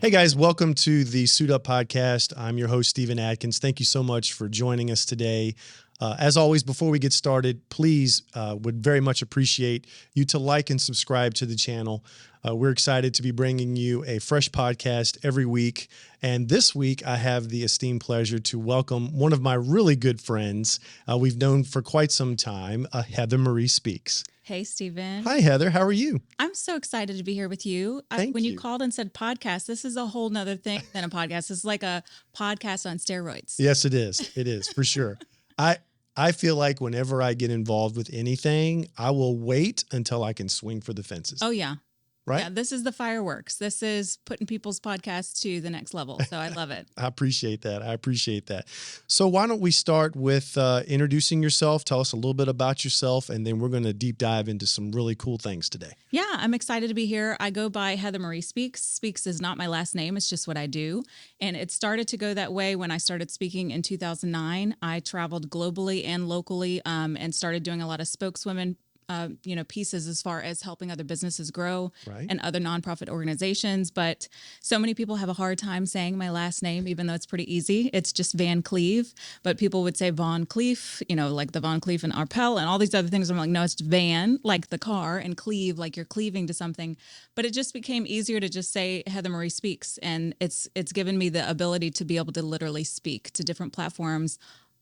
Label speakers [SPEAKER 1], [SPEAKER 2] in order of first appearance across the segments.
[SPEAKER 1] Hey guys, welcome to the Suit Up Podcast. I'm your host, Stephen Adkins. Thank you so much for joining us today. As always, before we get started, please would very much appreciate you to like and subscribe to the channel. We're excited to be bringing you a fresh podcast every week. And this week, I have the esteemed pleasure to welcome one of my really good friends we've known for quite some time, Heather Marie Speaks.
[SPEAKER 2] Hey, Stephen.
[SPEAKER 1] Hi, Heather. How are you?
[SPEAKER 2] I'm so excited to be here with you.
[SPEAKER 1] Thank
[SPEAKER 2] when
[SPEAKER 1] you.
[SPEAKER 2] you called and said podcast, this is a whole nother thing than a podcast. It's like a podcast on steroids.
[SPEAKER 1] Yes, it is. It is, for sure. I feel like whenever I get involved with anything, I will wait until I can swing for the fences.
[SPEAKER 2] Oh, yeah.
[SPEAKER 1] Right?
[SPEAKER 2] Yeah, this is the fireworks. This is putting people's podcasts to the next level. So I love it.
[SPEAKER 1] I appreciate that. So why don't we start with introducing yourself? Tell us a little bit about yourself, and then we're going to deep dive into some really cool things today.
[SPEAKER 2] Yeah, I'm excited to be here. I go by Heather Marie Speaks. Speaks is not my last name. It's just what I do. And it started to go that way when I started speaking in 2009. I traveled globally and locally and started doing a lot of spokeswomen pieces as far as helping other businesses grow and other nonprofit organizations. But so many people have a hard time saying my last name, even though it's pretty easy. It's just Van Cleave, but people would say Von Cleef, like the Von Cleef and Arpel and all these other things. I'm like, no, it's Van, like the car, and Cleave, like you're cleaving to something. But it just became easier to just say Heather Marie Speaks. And it's given me the ability to be able to literally speak to different platforms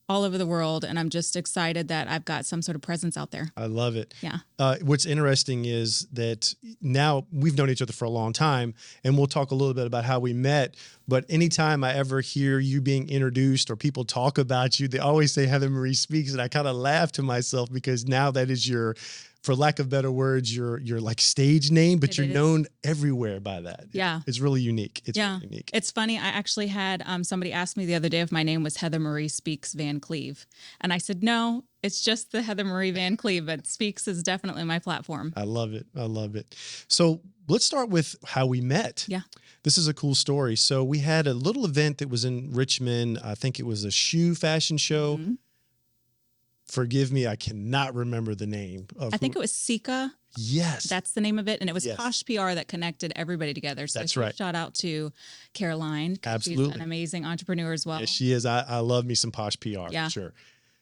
[SPEAKER 2] all over the world. And I'm just excited that I've got some sort of presence out there.
[SPEAKER 1] I love it.
[SPEAKER 2] Yeah.
[SPEAKER 1] What's interesting is that now we've known each other for a long time, and we'll talk a little bit about how we met. But anytime I ever hear you being introduced or people talk about you, they always say Heather Marie Speaks. And I kind of laugh to myself because now that is your, for lack of better words, your like stage name, but you're known everywhere by that.
[SPEAKER 2] Yeah.
[SPEAKER 1] It's really unique. It's really unique.
[SPEAKER 2] It's funny. I actually had somebody ask me the other day if my name was Heather Marie Speaks Van Cleave. And I said, no, it's just the Heather Marie Van Cleave, but Speaks is definitely my platform.
[SPEAKER 1] I love it. So let's start with how we met.
[SPEAKER 2] Yeah.
[SPEAKER 1] This is a cool story. So we had a little event that was in Richmond. I think it was a shoe fashion show. Mm-hmm. Forgive me, I cannot remember the name.
[SPEAKER 2] I think it was Sika.
[SPEAKER 1] Yes.
[SPEAKER 2] That's the name of it. And it was Posh PR that connected everybody together. So
[SPEAKER 1] that's right.
[SPEAKER 2] Shout out to Caroline.
[SPEAKER 1] Absolutely.
[SPEAKER 2] She's an amazing entrepreneur as well.
[SPEAKER 1] Yes, she is. I love me some Posh PR,
[SPEAKER 2] yeah.
[SPEAKER 1] For sure.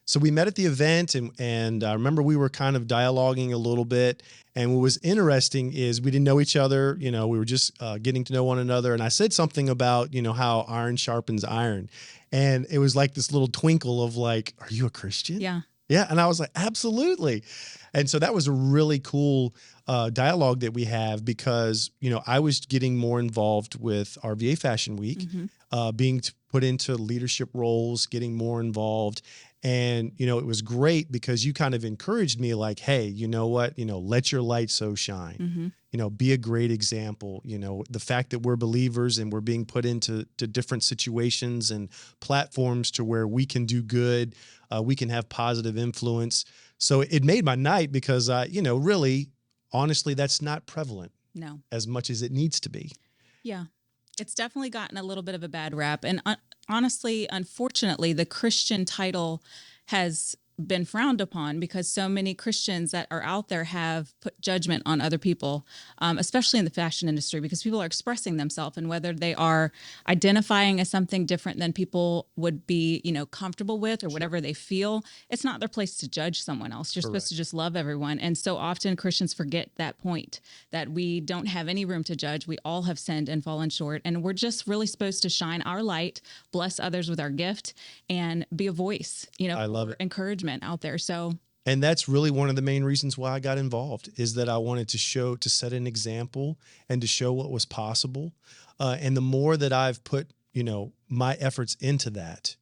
[SPEAKER 1] So we met at the event, and I remember we were kind of dialoguing a little bit. And what was interesting is we didn't know each other. We were just getting to know one another. And I said something about, how iron sharpens iron. And it was like this little twinkle of like, are you a Christian?
[SPEAKER 2] Yeah.
[SPEAKER 1] Yeah. And I was like, absolutely. And so that was a really cool dialogue that we have because, I was getting more involved with RVA Fashion Week, being put into leadership roles, getting more involved. And, it was great because you kind of encouraged me like, hey, you know what, let your light so shine, be a great example. The fact that we're believers and we're being put into different situations and platforms to where we can do good, we can have positive influence. So it made my night because, really, honestly, that's not prevalent as much as it needs to be.
[SPEAKER 2] Yeah. It's definitely gotten a little bit of a bad rap. And honestly, unfortunately, the Christian title has been frowned upon because so many Christians that are out there have put judgment on other people, especially in the fashion industry, because people are expressing themselves, and whether they are identifying as something different than people would be, comfortable with or whatever they feel, it's not their place to judge someone else. You're supposed to just love everyone. And so often Christians forget that point, that we don't have any room to judge. We all have sinned and fallen short, and we're just really supposed to shine our light, bless others with our gift, and be a voice,
[SPEAKER 1] I love it.
[SPEAKER 2] Encouragement out there.
[SPEAKER 1] And that's really one of the main reasons why I got involved, is that I wanted to set an example and to show what was possible. And the more that I've put, my efforts into that,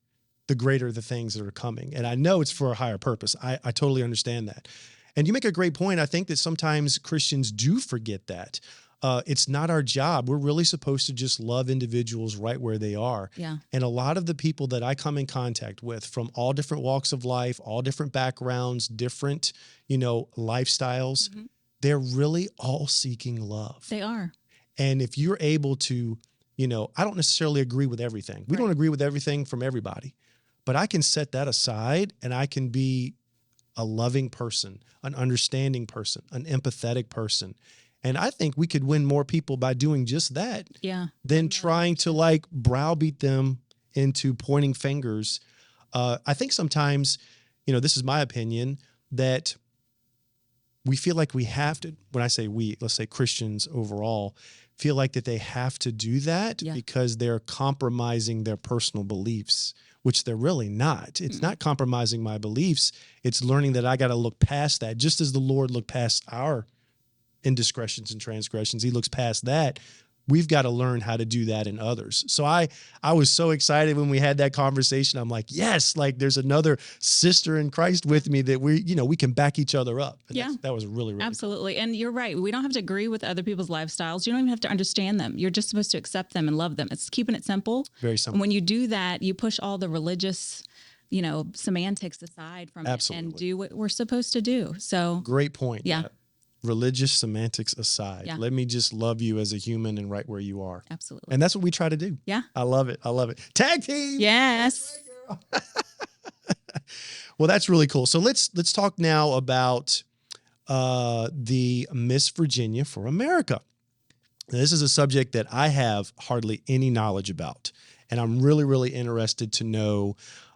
[SPEAKER 1] the greater the things that are coming. And I know it's for a higher purpose. I totally understand that. And you make a great point. I think that sometimes Christians do forget that. It's not our job. We're really supposed to just love individuals right where they are.
[SPEAKER 2] Yeah.
[SPEAKER 1] And a lot of the people that I come in contact with from all different walks of life, all different backgrounds, different, lifestyles, they're really all seeking love.
[SPEAKER 2] They are.
[SPEAKER 1] And if you're able to, I don't necessarily agree with everything. We don't agree with everything from everybody, but I can set that aside and I can be a loving person, an understanding person, an empathetic person. And I think we could win more people by doing just that than trying to like browbeat them into pointing fingers. I think sometimes, this is my opinion, that we feel like we have to, when I say we, let's say Christians overall, feel like that they have to do that because they're compromising their personal beliefs, which they're really not. It's not compromising my beliefs. It's learning that I got to look past that. Just as the Lord looked past our indiscretions and transgressions, he looks past that. We've got to learn how to do that in others. So I was so excited when we had that conversation. I'm like, yes, like there's another sister in Christ with me that we can back each other up. And that was really, really
[SPEAKER 2] absolutely cool. And you're right. We don't have to agree with other people's lifestyles. You don't even have to understand them. You're just supposed to accept them and love them. It's keeping it simple.
[SPEAKER 1] Very simple.
[SPEAKER 2] And when you do that, you push all the religious, semantics aside from it and do what we're supposed to do. So
[SPEAKER 1] great point.
[SPEAKER 2] Yeah.
[SPEAKER 1] Religious semantics aside, let me just love you as a human and right where you are.
[SPEAKER 2] Absolutely.
[SPEAKER 1] And that's what we try to do.
[SPEAKER 2] Yeah.
[SPEAKER 1] I love it. Tag team.
[SPEAKER 2] Yes.
[SPEAKER 1] Well, that's really cool. So let's talk now about the Miss Virginia for America. Now, this is a subject that I have hardly any knowledge about, and I'm really, really interested to know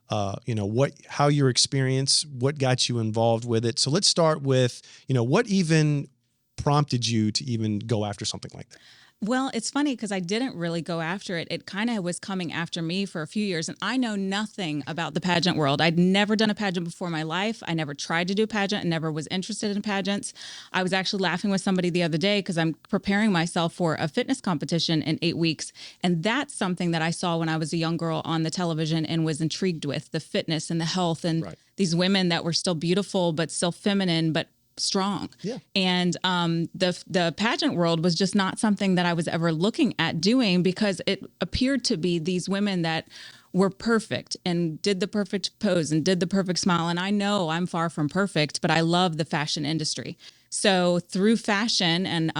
[SPEAKER 1] how your experience, what got you involved with it. So let's start with, what even prompted you to even go after something like that?
[SPEAKER 2] Well, it's funny because I didn't really go after it. It kind of was coming after me for a few years, and I know nothing about the pageant world. I'd never done a pageant before in my life. I never tried to do a pageant and never was interested in pageants. I was actually laughing with somebody the other day because I'm preparing myself for a fitness competition in 8 weeks, and that's something that I saw when I was a young girl on the television and was intrigued with, the fitness and the health and these women that were still beautiful but still feminine but strong.
[SPEAKER 1] Yeah.
[SPEAKER 2] And the pageant world was just not something that I was ever looking at doing because it appeared to be these women that were perfect and did the perfect pose and did the perfect smile. And I know I'm far from perfect, but I love the fashion industry. So through fashion, and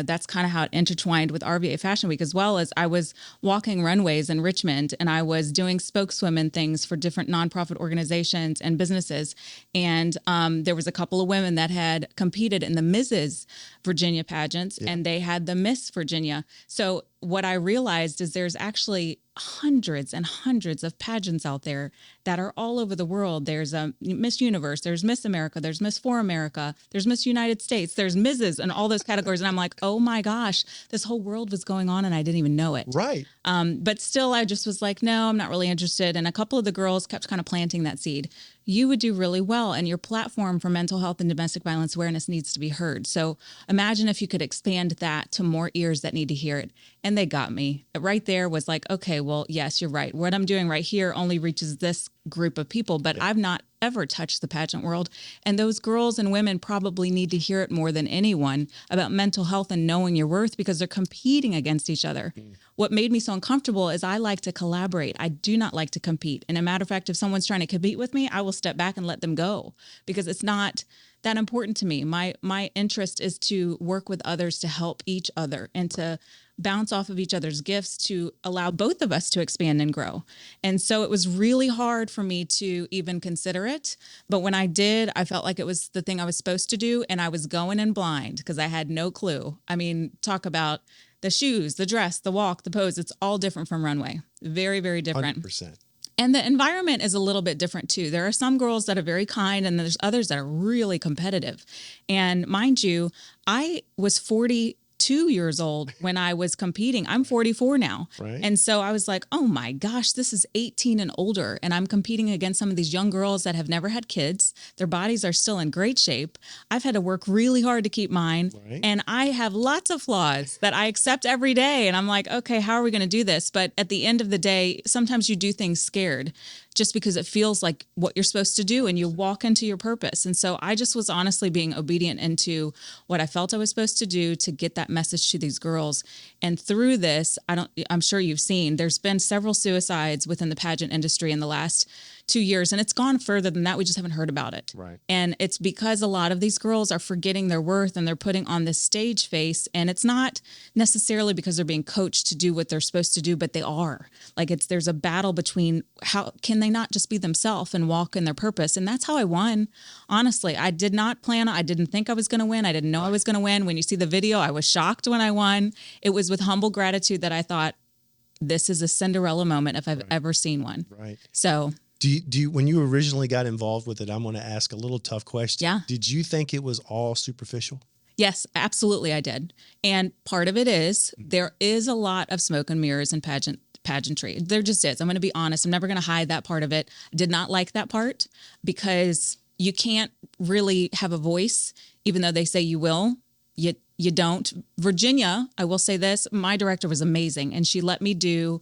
[SPEAKER 2] that's kind of how it intertwined with RVA Fashion Week, as well as I was walking runways in Richmond and I was doing spokeswomen things for different nonprofit organizations and businesses. And there was a couple of women that had competed in the Mrs. Virginia pageants and they had the Miss Virginia. So what I realized is there's actually hundreds and hundreds of pageants out there that are all over the world. There's a Miss Universe, there's Miss America, there's Miss for America, there's Miss United States, there's Mrs. and all those categories. And I'm like, oh my gosh, this whole world was going on and I didn't even know it.
[SPEAKER 1] Right.
[SPEAKER 2] But still, I just was like, no, I'm not really interested. And a couple of the girls kept kind of planting that seed. You would do really well, and your platform for mental health and domestic violence awareness needs to be heard. So imagine if you could expand that to more ears that need to hear it. And they got me. Right there was like, okay, well, yes, you're right. What I'm doing right here only reaches this group of people, but I've not ever touched the pageant world. And those girls and women probably need to hear it more than anyone about mental health and knowing your worth because they're competing against each other. What made me so uncomfortable is I like to collaborate. I do not like to compete. And a matter of fact, if someone's trying to compete with me, I will step back and let them go because it's not that important to me. My interest is to work with others to help each other and to bounce off of each other's gifts to allow both of us to expand and grow. And so it was really hard for me to even consider it. But when I did, I felt like it was the thing I was supposed to do. And I was going in blind because I had no clue. I mean, talk about the shoes, the dress, the walk, the pose. It's all different from runway. Very, very different.
[SPEAKER 1] 100%. And
[SPEAKER 2] the environment is a little bit different too. There are some girls that are very kind and there's others that are really competitive. And mind you, I was 42 years old when I was competing. I'm 44 now.
[SPEAKER 1] Right.
[SPEAKER 2] And so I was like, oh my gosh, this is 18 and older. And I'm competing against some of these young girls that have never had kids. Their bodies are still in great shape. I've had to work really hard to keep mine.
[SPEAKER 1] Right.
[SPEAKER 2] And I have lots of flaws that I accept every day. And I'm like, okay, how are we going to do this? But at the end of the day, sometimes you do things scared just because it feels like what you're supposed to do and you walk into your purpose. And so I just was honestly being obedient into what I felt I was supposed to do to get that message to these girls. And through this, I'm sure you've seen, there's been several suicides within the pageant industry in the last 2 years, and it's gone further than that. We just haven't heard about it.
[SPEAKER 1] Right.
[SPEAKER 2] And it's because a lot of these girls are forgetting their worth and they're putting on this stage face. And it's not necessarily because they're being coached to do what they're supposed to do, but they are. Like there's a battle between how can they not just be themselves and walk in their purpose. And that's how I won. Honestly, I did not plan. I didn't think I was going to win. I didn't know I was going to win. When you see the video, I was shocked when I won. It was with humble gratitude that I thought, this is a Cinderella moment if I've ever seen one.
[SPEAKER 1] Right.
[SPEAKER 2] So
[SPEAKER 1] do you, when you originally got involved with it, I'm going to ask a little tough question.
[SPEAKER 2] Yeah.
[SPEAKER 1] Did you think it was all superficial?
[SPEAKER 2] yes, absolutely I did. And part of it is there is a lot of smoke and mirrors in pageantry. There just is. I'm going to be honest. I'm never going to hide that part of it. I did not like that part because you can't really have a voice, even though they say you will. You don't. Virginia, I will say this, my director was amazing, and she let me do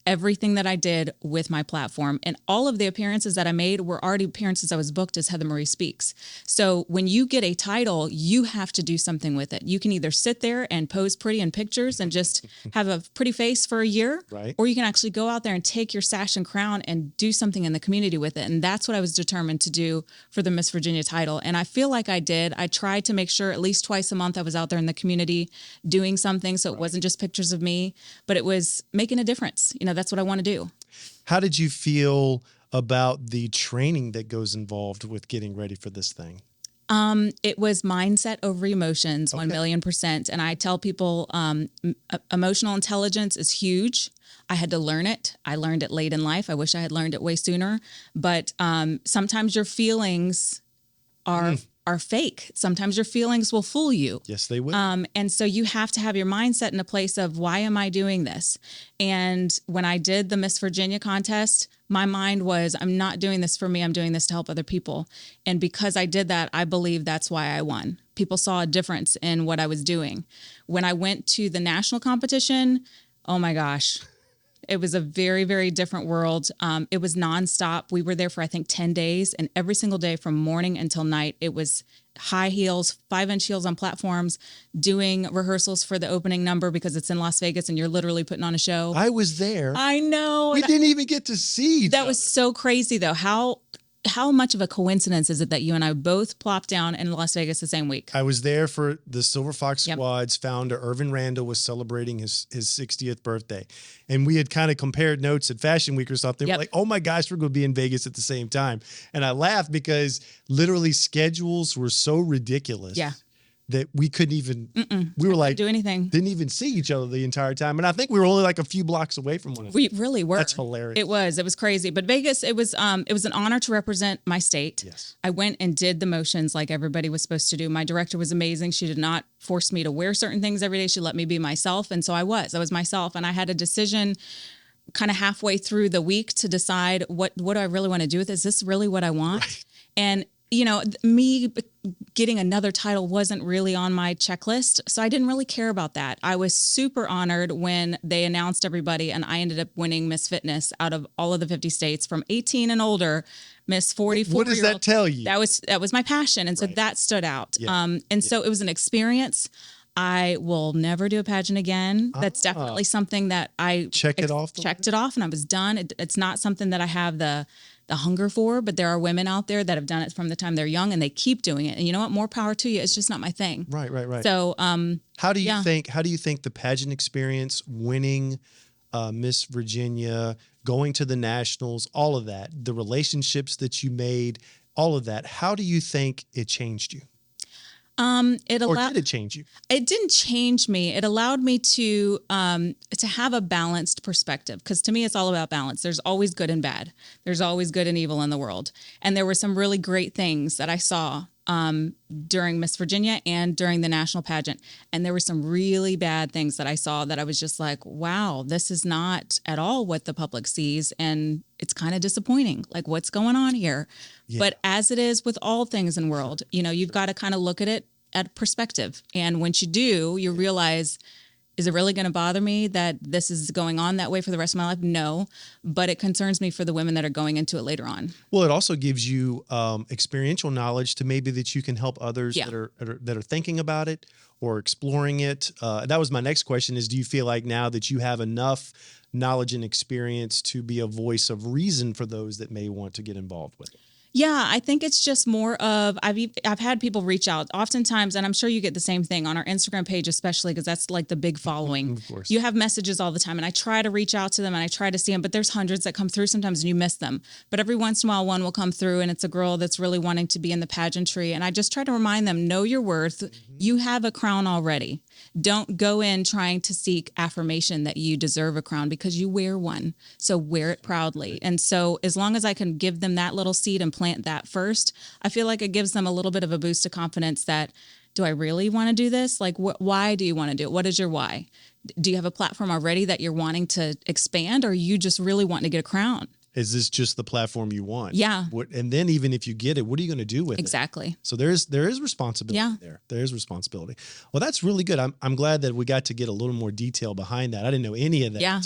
[SPEAKER 2] everything that I did with my platform. And all of the appearances that I made were already appearances I was booked as Heather Marie Speaks. So when you get a title, you have to do something with it. You can either sit there and pose pretty in pictures and just have a pretty face for a year,
[SPEAKER 1] right,
[SPEAKER 2] or you can actually go out there and take your sash and crown and do something in the community with it. And that's what I was determined to do for the Miss Virginia title. And I feel like I did. I tried to make sure at least twice a month I was out there in the community doing something. So it wasn't just pictures of me, but it was making a difference. You know, that's what I want to do.
[SPEAKER 1] How did you feel about the training that goes involved with getting ready for this thing?
[SPEAKER 2] It was mindset over emotions, 1,000,000%. And I tell people, emotional intelligence is huge. I had to learn it. I learned it late in life. I wish I had learned it way sooner. But sometimes your feelings are fake. Sometimes your feelings will fool you.
[SPEAKER 1] Yes, they will.
[SPEAKER 2] And so you have to have your mindset in a place of, why am I doing this? And when I did the Miss Virginia contest, my mind was, I'm not doing this for me. I'm doing this to help other people. And because I did that, I believe that's why I won. People saw a difference in what I was doing. When I went to the national competition, oh my gosh, it was a very, very different world. It was nonstop. We were there for, I think, 10 days. And every single day from morning until night, it was high heels, 5-inch heels on platforms, doing rehearsals for the opening number because it's in Las Vegas and you're literally putting on a show.
[SPEAKER 1] I was there.
[SPEAKER 2] I know.
[SPEAKER 1] We didn't even get to see each
[SPEAKER 2] That
[SPEAKER 1] other.
[SPEAKER 2] was so crazy, though. How much of a coincidence is it that you and I both plopped down in Las Vegas the same week?
[SPEAKER 1] I was there for the Silver Fox Squad's founder, Irvin Randall, was celebrating his 60th birthday. And we had kind of compared notes at Fashion Week or something. We're like, oh my gosh, we're going to be in Vegas at the same time. And I laughed because literally schedules were so ridiculous.
[SPEAKER 2] Yeah.
[SPEAKER 1] That we couldn't even, we were like,
[SPEAKER 2] do anything.
[SPEAKER 1] Didn't even see each other the entire time. And I think we were only like a few blocks away from one another.
[SPEAKER 2] We really were.
[SPEAKER 1] That's hilarious.
[SPEAKER 2] It was crazy. But Vegas, it was an honor to represent my state.
[SPEAKER 1] Yes.
[SPEAKER 2] I went and did the motions like everybody was supposed to do. My director was amazing. She did not force me to wear certain things every day. She let me be myself. And so I was myself. And I had a decision kind of halfway through the week to decide what do I really want to do with this? Is this really what I want? Right. And you know, me getting another title wasn't really on my checklist, so I didn't really care about that. I was super honored when they announced everybody, and I ended up winning Miss Fitness out of all of the 50 states from 18 and older. Miss 44.
[SPEAKER 1] What does that tell you?
[SPEAKER 2] That was my passion, and so that stood out. Yeah. So it was an experience. I will never do a pageant again. That's definitely something that I
[SPEAKER 1] checked it off,
[SPEAKER 2] and I was done. It's not something that I have the hunger for, but there are women out there that have done it from the time they're young and they keep doing it. And you know what? More power to you. It's just not my thing.
[SPEAKER 1] Right.
[SPEAKER 2] So,
[SPEAKER 1] how do you think the pageant experience, winning Miss Virginia, going to the nationals, all of that, the relationships that you made, all of that, how do you think it changed you? Or did it change you? It
[SPEAKER 2] didn't change me. It allowed me to have a balanced perspective, because to me, it's all about balance. There's always good and bad. There's always good and evil in the world. And there were some really great things that I saw during Miss Virginia and during the national pageant. And there were some really bad things that I saw that I was just like, wow, this is not at all what the public sees. And it's kind of disappointing. Like, what's going on here? Yeah. But as it is with all things in the world, you know, you've got to kind of look at it at perspective. And once you do, you realize Is it really going to bother me that this is going on that way for the rest of my life? No, but it concerns me for the women that are going into it later on.
[SPEAKER 1] Well, it also gives you experiential knowledge to maybe that you can help others that are thinking about it or exploring it. That was my next question is, do you feel like now that you have enough knowledge and experience to be a voice of reason for those that may want to get involved with it?
[SPEAKER 2] Yeah, I think it's just more of I've had people reach out oftentimes, and I'm sure you get the same thing on our Instagram page, especially because that's like the big following.
[SPEAKER 1] Of course.
[SPEAKER 2] You have messages all the time, and I try to reach out to them and I try to see them, but there's hundreds that come through sometimes and you miss them. But every once in a while, one will come through and it's a girl that's really wanting to be in the pageantry. And I just try to remind them, know your worth. You have a crown already. Don't go in trying to seek affirmation that you deserve a crown because you wear one. So wear it proudly. And so as long as I can give them that little seed and plant that first, I feel like it gives them a little bit of a boost of confidence that, do I really want to do this? Like, why do you want to do it? What is your why? Do you have a platform already that you're wanting to expand, or you just really wanting to get a crown?
[SPEAKER 1] Is this just the platform you want?
[SPEAKER 2] Yeah.
[SPEAKER 1] And then even if you get it, what are you going to do with it?
[SPEAKER 2] Exactly.
[SPEAKER 1] So there is responsibility there. There is responsibility. Well, that's really good. I'm glad that we got to get a little more detail behind that. I didn't know any of that.
[SPEAKER 2] Yeah.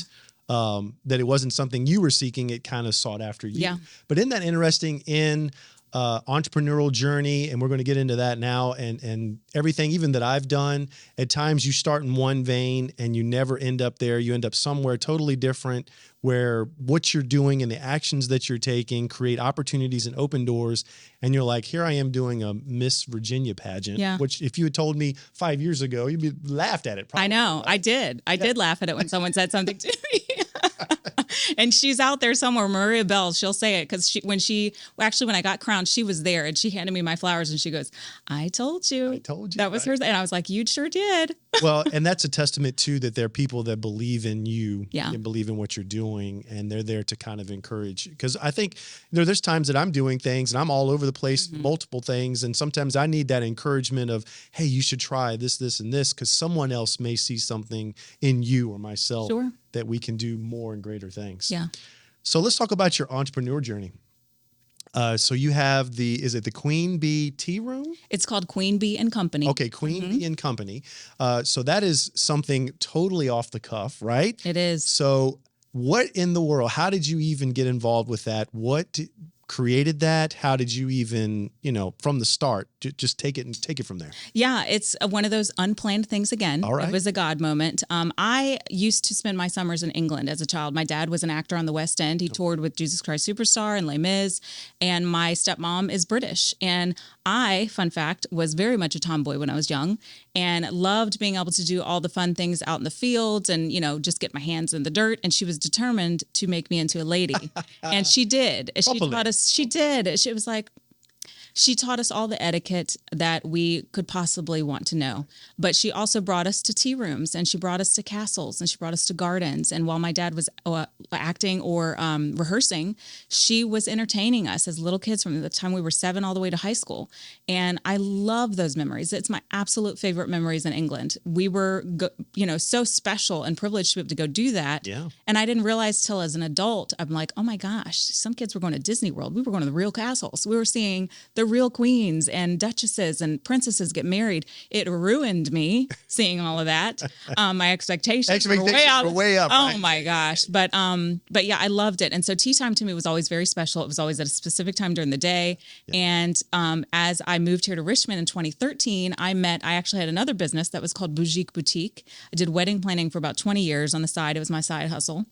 [SPEAKER 1] That it wasn't something you were seeking. It kind of sought after you.
[SPEAKER 2] Yeah.
[SPEAKER 1] But isn't that interesting in entrepreneurial journey? And we're going to get into that now and everything even that I've done. At times you start in one vein and you never end up there. You end up somewhere totally different where what you're doing and the actions that you're taking create opportunities and open doors. And you're like, here I am doing a Miss Virginia pageant, which if you had told me 5 years ago, you'd be laughed at it. Probably.
[SPEAKER 2] I know. I did. I did laugh at it when someone said something to me. And she's out there somewhere, Maria Bell, she'll say it because when I got crowned, she was there and she handed me my flowers and she goes, I told you. That was hers. And I was like, you sure did.
[SPEAKER 1] Well, and that's a testament too, that there are people that believe in you and believe in what you're doing. And they're there to kind of encourage. Because I think, there's times that I'm doing things and I'm all over the place, multiple things. And sometimes I need that encouragement of, hey, you should try this, this, and this, because someone else may see something in you or myself that we can do more and greater things.
[SPEAKER 2] Yeah.
[SPEAKER 1] So let's talk about your entrepreneur journey. So you have is it the Queen Bee Tea Room?
[SPEAKER 2] It's called Queen Bee and Company.
[SPEAKER 1] Okay, Queen Bee and Company. So that is something totally off the cuff, right?
[SPEAKER 2] It is.
[SPEAKER 1] So what in the world, how did you even get involved with that? What created that? How did you even, from the start, just take it from there?
[SPEAKER 2] Yeah, it's one of those unplanned things again.
[SPEAKER 1] All right.
[SPEAKER 2] It was a God moment. I used to spend my summers in England as a child. My dad was an actor on the West End. He toured with Jesus Christ Superstar and Les Mis. And my stepmom is British. And I, fun fact, was very much a tomboy when I was young and loved being able to do all the fun things out in the fields and, just get my hands in the dirt. And she was determined to make me into a lady. And she did. She taught us. She did. She was like, she taught us all the etiquette that we could possibly want to know. But she also brought us to tea rooms and she brought us to castles and she brought us to gardens. And while my dad was acting or rehearsing, she was entertaining us as little kids from the time we were 7 all the way to high school. And I love those memories. It's my absolute favorite memories in England. We were, so special and privileged to be able to go do that.
[SPEAKER 1] Yeah.
[SPEAKER 2] And I didn't realize till as an adult, I'm like, oh my gosh, some kids were going to Disney World. We were going to the real castles. We were seeing the real queens and duchesses and princesses get married. It ruined me seeing all of that. My expectations were way up. Oh my gosh. But yeah, I loved it. And so tea time to me was always very special. It was always at a specific time during the day. Yeah. And as I moved here to Richmond in 2013, I actually had another business that was called Boutique. I did wedding planning for about 20 years on the side. It was my side hustle.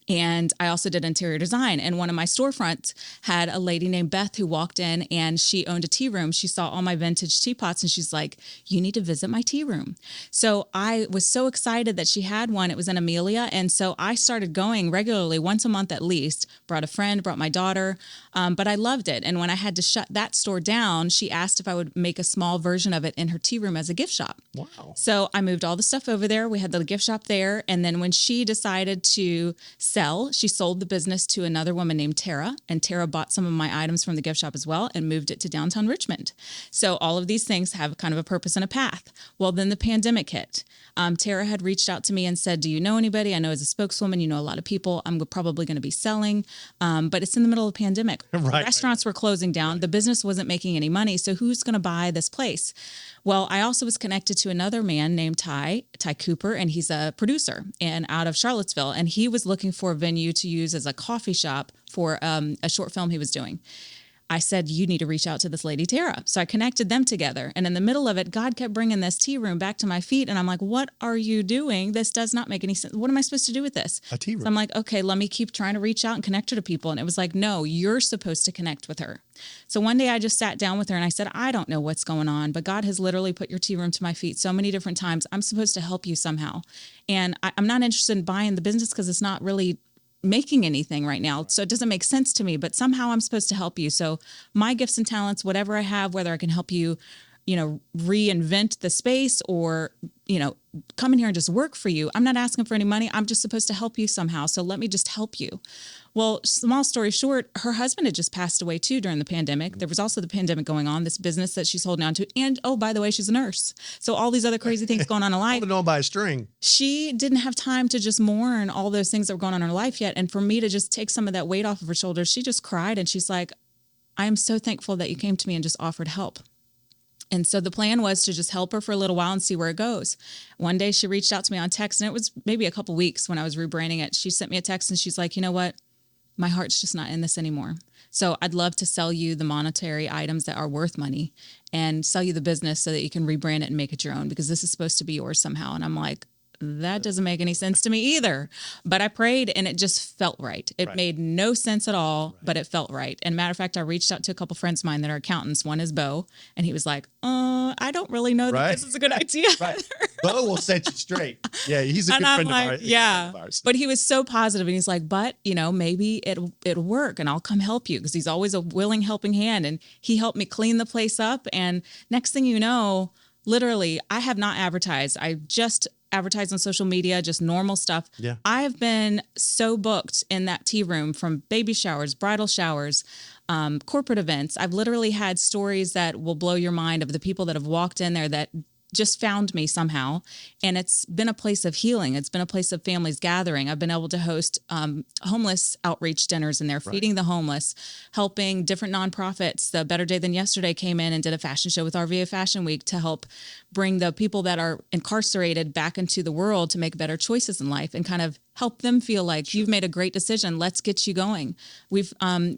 [SPEAKER 2] And I also did interior design. And one of my storefronts had a lady named Beth who walked in and she owned a tea room. She saw all my vintage teapots and she's like, you need to visit my tea room. So I was so excited that she had one. It was in Amelia. And so I started going regularly once a month at least, brought a friend, brought my daughter. But I loved it. And when I had to shut that store down, she asked if I would make a small version of it in her tea room as a gift shop.
[SPEAKER 1] Wow.
[SPEAKER 2] So I moved all the stuff over there. We had the gift shop there. And then when she decided to sell, she sold the business to another woman named Tara, and Tara bought some of my items from the gift shop as well and moved it to downtown Richmond. So all of these things have kind of a purpose and a path. Well, then the pandemic hit. Tara had reached out to me and said, do you know anybody? I know as a spokeswoman, you know a lot of people. I'm probably going to be selling, but it's in the middle of the pandemic. Restaurants were closing down. The business wasn't making any money. So who's going to buy this place? Well, I also was connected to another man named Ty Cooper, and he's a producer and out of Charlottesville. And he was looking for a venue to use as a coffee shop for a short film he was doing. I said, you need to reach out to this lady, Tara. So I connected them together. And in the middle of it, God kept bringing this tea room back to my feet. And I'm like, what are you doing? This does not make any sense. What am I supposed to do with this?
[SPEAKER 1] A tea room.
[SPEAKER 2] So I'm like, okay, let me keep trying to reach out and connect her to people. And it was like, no, you're supposed to connect with her. So one day I just sat down with her and I said, I don't know what's going on, but God has literally put your tea room to my feet so many different times. I'm supposed to help you somehow. And I'm not interested in buying the business because it's not really making anything right now. So it doesn't make sense to me, but somehow I'm supposed to help you. So my gifts and talents, whatever I have, whether I can help you, reinvent the space or, come in here and just work for you. I'm not asking for any money. I'm just supposed to help you somehow. So let me just help you. Well, small story short, her husband had just passed away too during the pandemic. There was also the pandemic going on, this business that she's holding on to. And, oh, by the way, she's a nurse. So all these other crazy things going on in life.
[SPEAKER 1] Holding on by a string.
[SPEAKER 2] She didn't have time to just mourn all those things that were going on in her life yet. And for me to just take some of that weight off of her shoulders, she just cried. And she's like, I am so thankful that you came to me and just offered help. And so the plan was to just help her for a little while and see where it goes. One day she reached out to me on text, and it was maybe a couple weeks when I was rebranding it. She sent me a text and she's like, you know what? My heart's just not in this anymore. So I'd love to sell you the monetary items that are worth money and sell you the business so that you can rebrand it and make it your own, because this is supposed to be yours somehow. And I'm like, that doesn't make any sense to me either. But I prayed and it just felt right. It made no sense at all, but it felt right. And matter of fact, I reached out to a couple friends of mine that are accountants. One is Bo, and he was like, I don't really know that this is a good idea.
[SPEAKER 1] Bo will set you straight. Yeah, he's a good friend of ours.
[SPEAKER 2] Yeah. But he was so positive, and he's like, but, maybe it'll work and I'll come help you, because he's always a willing helping hand. And he helped me clean the place up. And next thing you know, literally, I have not advertised. I just advertise on social media, just normal stuff.
[SPEAKER 1] Yeah.
[SPEAKER 2] I have been so booked in that tea room, from baby showers, bridal showers, corporate events. I've literally had stories that will blow your mind of the people that have walked in there that just found me somehow. And it's been a place of healing. It's been a place of families gathering. I've been able to host homeless outreach dinners in there, feeding the homeless, helping different nonprofits. The Better Day Than Yesterday came in and did a fashion show with RVA Fashion Week to help bring the people that are incarcerated back into the world to make better choices in life and kind of help them feel like you've made a great decision. Let's get you going. We've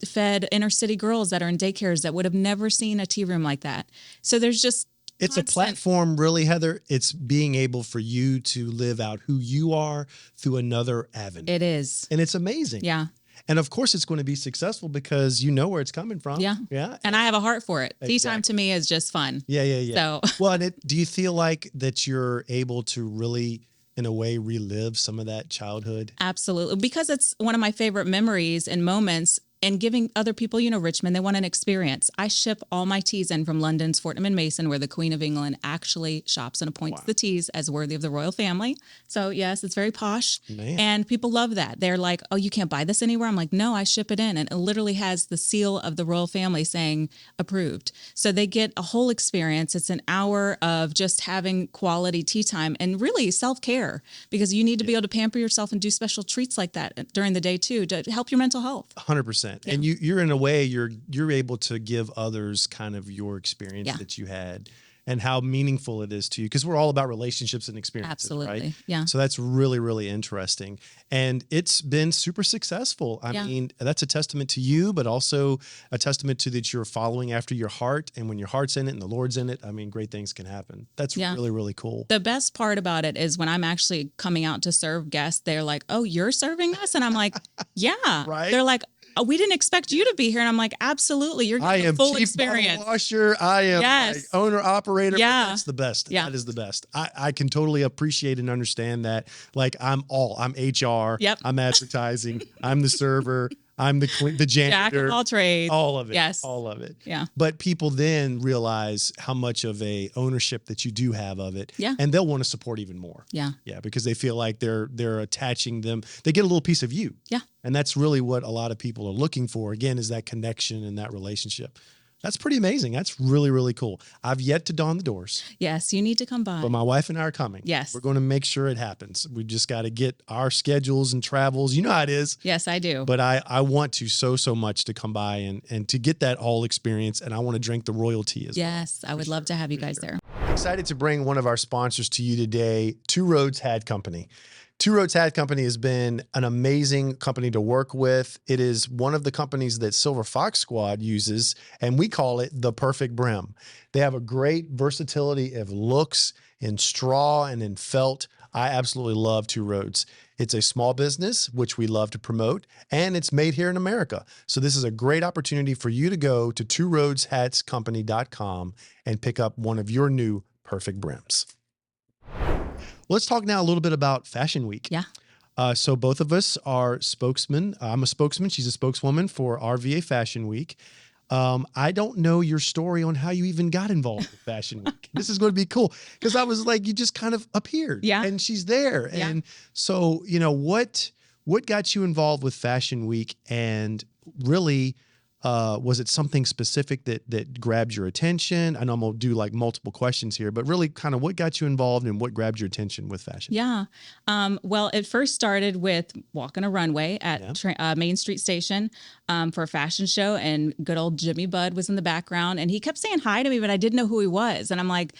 [SPEAKER 2] fed inner city girls that are in daycares that would have never seen a tea room like that. So there's just
[SPEAKER 1] it's a platform, really, Heather. It's being able for you to live out who you are through another avenue.
[SPEAKER 2] It is.
[SPEAKER 1] And it's amazing.
[SPEAKER 2] Yeah.
[SPEAKER 1] And of course, it's going to be successful because you know where it's coming from.
[SPEAKER 2] Yeah.
[SPEAKER 1] Yeah.
[SPEAKER 2] And I have a heart for it. Tea time to me is just fun.
[SPEAKER 1] Yeah.
[SPEAKER 2] So,
[SPEAKER 1] well, do you feel like that you're able to really, in a way, relive some of that childhood?
[SPEAKER 2] Absolutely. Because it's one of my favorite memories and moments. And giving other people, Richmond, they want an experience. I ship all my teas in from London's Fortnum and Mason, where the Queen of England actually shops and appoints the teas as worthy of the royal family. So yes, it's very posh.
[SPEAKER 1] Man.
[SPEAKER 2] And people love that. They're like, oh, you can't buy this anywhere? I'm like, no, I ship it in. And it literally has the seal of the royal family saying approved. So they get a whole experience. It's an hour of just having quality tea time and really self-care, because you need to be able to pamper yourself and do special treats like that during the day too, to help your mental health.
[SPEAKER 1] 100%. Yeah. And you're in a way, you're able to give others kind of your experience that you had and how meaningful it is to you, because we're all about relationships and experiences.
[SPEAKER 2] Absolutely.
[SPEAKER 1] Right?
[SPEAKER 2] Yeah.
[SPEAKER 1] So that's really, really interesting. And it's been super successful. I mean, that's a testament to you, but also a testament to that you're following after your heart. And when your heart's in it and the Lord's in it, I mean, great things can happen. That's really, really cool.
[SPEAKER 2] The best part about it is when I'm actually coming out to serve guests, they're like, oh, you're serving us? And I'm like, yeah.
[SPEAKER 1] Right.
[SPEAKER 2] They're like, oh, we didn't expect you to be here. And I'm like, absolutely. You're getting the full experience.
[SPEAKER 1] Bottle washer. I am like owner operator.
[SPEAKER 2] Yeah.
[SPEAKER 1] That's the best.
[SPEAKER 2] Yeah.
[SPEAKER 1] That is the best. I can totally appreciate and understand that. Like I'm HR.
[SPEAKER 2] Yep.
[SPEAKER 1] I'm advertising. I'm the server. I'm the janitor.
[SPEAKER 2] Jack of all trades.
[SPEAKER 1] All of it.
[SPEAKER 2] Yes.
[SPEAKER 1] All of it.
[SPEAKER 2] Yeah.
[SPEAKER 1] But people then realize how much of a ownership that you do have of it.
[SPEAKER 2] Yeah.
[SPEAKER 1] And they'll want to support even more.
[SPEAKER 2] Yeah.
[SPEAKER 1] Yeah. Because they feel like they're attaching them. They get a little piece of you.
[SPEAKER 2] Yeah.
[SPEAKER 1] And that's really what a lot of people are looking for. Again, is that connection and that relationship. That's pretty amazing. That's really, really cool. I've yet to don the doors.
[SPEAKER 2] Yes, you need to come by.
[SPEAKER 1] But my wife and I are coming.
[SPEAKER 2] Yes.
[SPEAKER 1] We're going to make sure it happens. We just got to get our schedules and travels. You know how it is.
[SPEAKER 2] Yes, I do.
[SPEAKER 1] But I want to so much to come by and to get that whole experience. And I want to drink the royalty as well.
[SPEAKER 2] Yes, I would love to have you guys there.
[SPEAKER 1] Excited to bring one of our sponsors to you today, Two Roads Hat Company. Two Roads Hat Company has been an amazing company to work with. It is one of the companies that Silver Fox Squad uses, and we call it the perfect brim. They have a great versatility of looks in straw and in felt. I absolutely love Two Roads. It's a small business, which we love to promote, and it's made here in America. So this is a great opportunity for you to go to tworoadshatscompany.com and pick up one of your new perfect brims. Let's talk now a little bit about Fashion Week.
[SPEAKER 2] Yeah.
[SPEAKER 1] So both of us are spokesmen. I'm a spokesman. She's a spokeswoman for RVA Fashion Week. I don't know your story on how you even got involved with Fashion Week. This is going to be cool because I was like, you just kind of appeared, and she's there.
[SPEAKER 2] Yeah.
[SPEAKER 1] And so, you know, what got you involved with Fashion Week, and really, was it something specific that grabbed your attention? I know I'm going to do like multiple questions here, but really kind of what got you involved and what grabbed your attention with fashion?
[SPEAKER 2] Yeah. Well, it first started with walking a runway at Main Street Station for a fashion show, and good old Jimmy Budd was in the background, and he kept saying hi to me, but I didn't know who he was. And I'm like,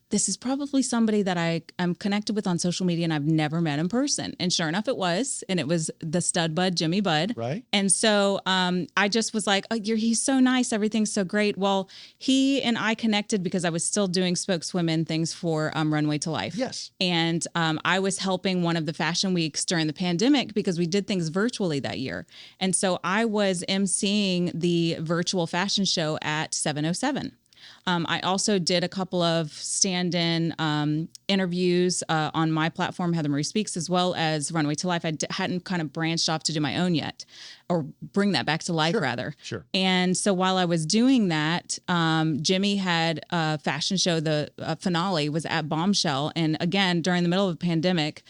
[SPEAKER 2] this is probably somebody that I'm connected with on social media and I've never met in person. And sure enough, it was. And it was the stud bud, Jimmy Budd.
[SPEAKER 1] Right.
[SPEAKER 2] And so I just was like, oh, he's so nice. Everything's so great. Well, he and I connected because I was still doing spokeswomen things for Runway to Life.
[SPEAKER 1] Yes.
[SPEAKER 2] And I was helping one of the fashion weeks during the pandemic because we did things virtually that year. And so I was emceeing the virtual fashion show at 707. I also did a couple of stand-in interviews on my platform, Heather Marie Speaks, as well as Runway to Life. I hadn't kind of branched off to do my own yet, or bring that back to life, rather.
[SPEAKER 1] Sure.
[SPEAKER 2] And so while I was doing that, Jimmy had a fashion show. The finale was at Bombshell. And again, during the middle of the pandemic,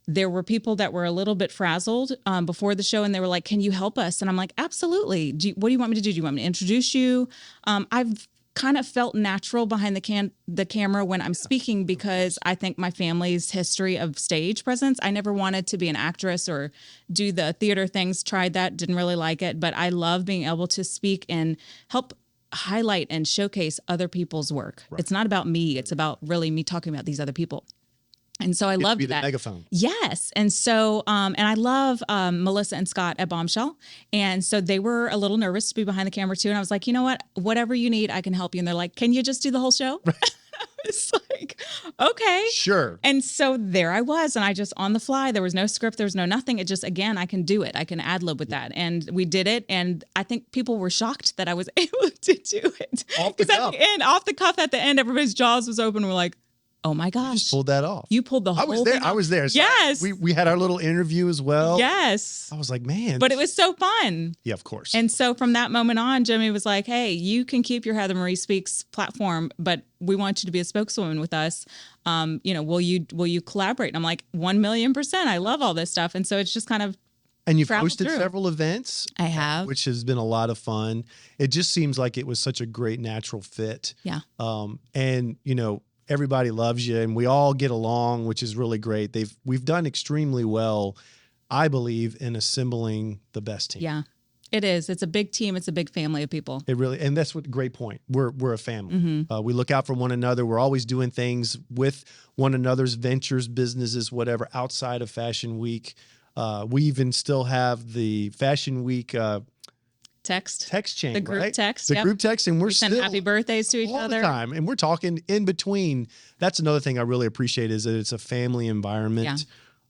[SPEAKER 2] there were people that were a little bit frazzled before the show, and they were like, can you help us? And I'm like, absolutely. What do you want me to do? Do you want me to introduce you? I've kind of felt natural behind the camera when I'm speaking because I think my family's history of stage presence, I never wanted to be an actress or do the theater things, tried that, didn't really like it, but I love being able to speak and help highlight and showcase other people's work. Right. It's not about me. It's about really me talking about these other people. And so I loved that.
[SPEAKER 1] Megaphone.
[SPEAKER 2] Yes. And so, and I love Melissa and Scott at Bombshell. And so they were a little nervous to be behind the camera too. And I was like, you know what, whatever you need, I can help you. And they're like, can you just do the whole show? It's like, okay.
[SPEAKER 1] Sure.
[SPEAKER 2] And so there I was. And I just on the fly, there was no script, there was no nothing. It just, again, I can do it. I can ad lib with that. And we did it. And I think people were shocked that I was able to do it. Because at the end, off the cuff at the end, everybody's jaws was open. We're like, oh my gosh.
[SPEAKER 1] You just pulled that off.
[SPEAKER 2] You pulled the whole thing off.
[SPEAKER 1] I was there. So
[SPEAKER 2] yes.
[SPEAKER 1] We had our little interview as well.
[SPEAKER 2] Yes.
[SPEAKER 1] I was like, man.
[SPEAKER 2] But it was so fun.
[SPEAKER 1] Yeah, of course.
[SPEAKER 2] And so from that moment on, Jimmy was like, hey, you can keep your Heather Marie Speaks platform, but we want you to be a spokeswoman with us. Will you collaborate? And I'm like, 1,000,000%. I love all this stuff. And so it's just kind of
[SPEAKER 1] And you've hosted several events.
[SPEAKER 2] I have.
[SPEAKER 1] Which has been a lot of fun. It just seems like it was such a great natural fit.
[SPEAKER 2] Yeah.
[SPEAKER 1] And, everybody loves you and we all get along, which is really great. We've done extremely well, I believe, in assembling the best team.
[SPEAKER 2] Yeah, it is. It's a big team. It's a big family of people.
[SPEAKER 1] It really, and that's what great point. We're a family.
[SPEAKER 2] Mm-hmm.
[SPEAKER 1] We look out for one another. We're always doing things with one another's ventures, businesses, whatever, outside of Fashion Week. We even still have the Fashion Week text chain,
[SPEAKER 2] the group
[SPEAKER 1] right?
[SPEAKER 2] text,
[SPEAKER 1] the group text, and we
[SPEAKER 2] send
[SPEAKER 1] still
[SPEAKER 2] happy birthdays to each
[SPEAKER 1] all
[SPEAKER 2] other
[SPEAKER 1] the time, and we're talking in between. That's another thing I really appreciate is that it's a family environment.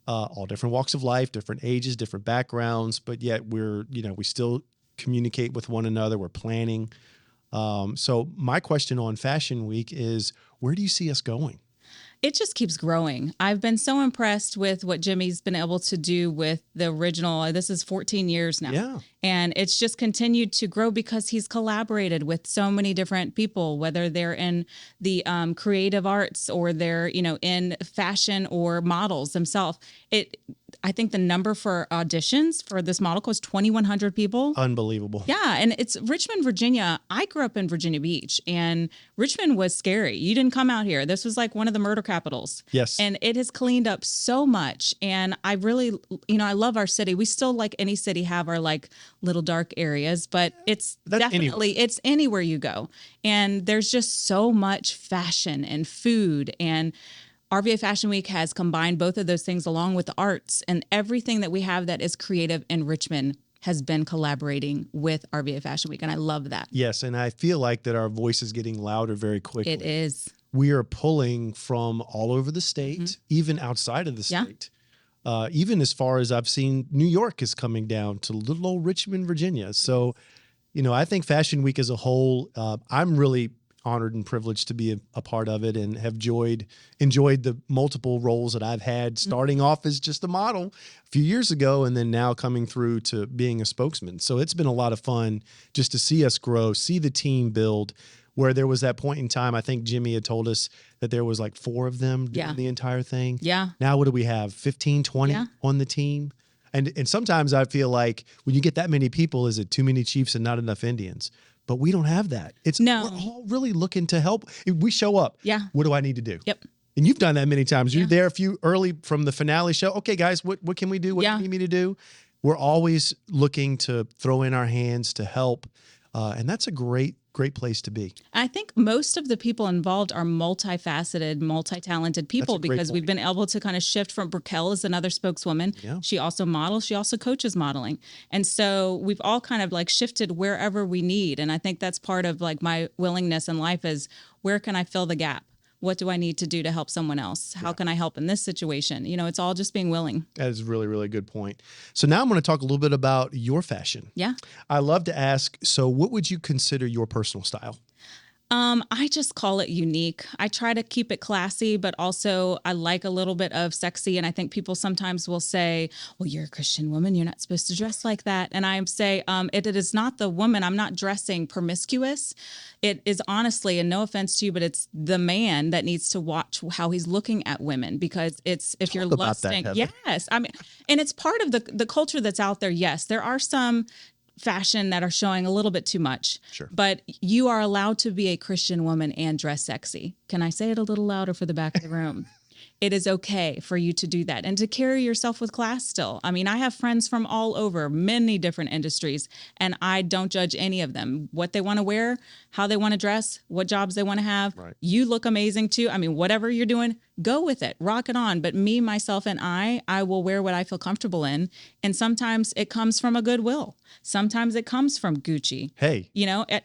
[SPEAKER 2] Yeah.
[SPEAKER 1] All different walks of life, different ages, different backgrounds, but yet we still communicate with one another. We're planning. So my question on Fashion Week is, where do you see us going?
[SPEAKER 2] It just keeps growing. I've been so impressed with what Jimmy's been able to do with the original. This is 14 years now.
[SPEAKER 1] Yeah.
[SPEAKER 2] And it's just continued to grow because he's collaborated with so many different people, whether they're in the creative arts or they're, in fashion or models themselves. I think the number for auditions for this model was 2,100 people.
[SPEAKER 1] Unbelievable.
[SPEAKER 2] Yeah. And it's Richmond, Virginia. I grew up in Virginia Beach, and Richmond was scary. You didn't come out here. This was like one of the murder capitals.
[SPEAKER 1] Yes.
[SPEAKER 2] And it has cleaned up so much. And I really, I love our city. We still, like any city, have our like little dark areas, but it's
[SPEAKER 1] That's
[SPEAKER 2] definitely, it's anywhere you go. And there's just so much fashion and food, and RVA Fashion Week has combined both of those things along with the arts, and everything that we have that is creative in Richmond has been collaborating with RVA Fashion Week. And I love that.
[SPEAKER 1] Yes. And I feel like that our voice is getting louder very quickly.
[SPEAKER 2] It is.
[SPEAKER 1] We are pulling from all over the state, even outside of the state. Even as far as I've seen, New York is coming down to little old Richmond, Virginia. So, I think Fashion Week as a whole, I'm really honored and privileged to be a part of it, and have enjoyed the multiple roles that I've had, starting off as just a model a few years ago, and then now coming through to being a spokesman. So it's been a lot of fun just to see us grow, see the team build, where there was that point in time, I think Jimmy had told us that there was like 4 of them doing the entire thing.
[SPEAKER 2] Yeah.
[SPEAKER 1] Now what do we have? 15, 20 on the team? And sometimes I feel like when you get that many people, is it too many chiefs and not enough Indians? But we don't have that. We're all really looking to help. If we show up.
[SPEAKER 2] Yeah.
[SPEAKER 1] What do I need to do?
[SPEAKER 2] Yep.
[SPEAKER 1] And you've done that many times. You're there a few early from the finale show. Okay, guys, what can we do? What do you need me to do? We're always looking to throw in our hands to help. And that's a great place to be.
[SPEAKER 2] I think most of the people involved are multifaceted, multi-talented people, because we've been able to kind of shift from Brickell is another spokeswoman. Yeah. She also models. She also coaches modeling. And so we've all kind of like shifted wherever we need. And I think that's part of like my willingness in life is, where can I fill the gap? What do I need to do to help someone else? How can I help in this situation? It's all just being willing.
[SPEAKER 1] That is a really, really good point. So now I'm going to talk a little bit about your fashion.
[SPEAKER 2] Yeah.
[SPEAKER 1] I love to ask, so what would you consider your personal style?
[SPEAKER 2] I just call it unique. I try to keep it classy, but also I like a little bit of sexy. And I think people sometimes will say, well, you're a Christian woman, you're not supposed to dress like that. And I say, it is not the woman. I'm not dressing promiscuous. It is honestly, and no offense to you, but it's the man that needs to watch how he's looking at women, because if you're lusting, yes. I mean, and it's part of the culture that's out there. Yes, there are some fashion that are showing a little bit too much.
[SPEAKER 1] Sure.
[SPEAKER 2] But you are allowed to be a Christian woman and dress sexy. Can I say it a little louder for the back of the room? It is okay for you to do that and to carry yourself with class still. I mean, I have friends from all over, many different industries, and I don't judge any of them. What they want to wear, how they want to dress, what jobs they want to have. Right. You look amazing too. I mean, whatever you're doing, go with it, rock it on. But me, myself, and I will wear what I feel comfortable in. And sometimes it comes from a Goodwill. Sometimes it comes from Gucci.
[SPEAKER 1] Hey.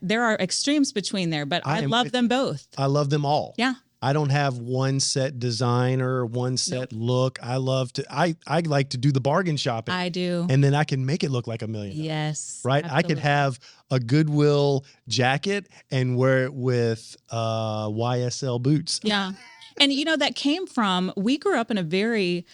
[SPEAKER 2] There are extremes between there, but I love them both.
[SPEAKER 1] I love them all.
[SPEAKER 2] Yeah.
[SPEAKER 1] I don't have one set designer, one set look. I like to do the bargain shopping.
[SPEAKER 2] I do.
[SPEAKER 1] And then I can make it look like $1 million.
[SPEAKER 2] Yes.
[SPEAKER 1] Right?
[SPEAKER 2] Absolutely.
[SPEAKER 1] I could have a Goodwill jacket and wear it with YSL boots.
[SPEAKER 2] Yeah. And, that came from, we grew up in a very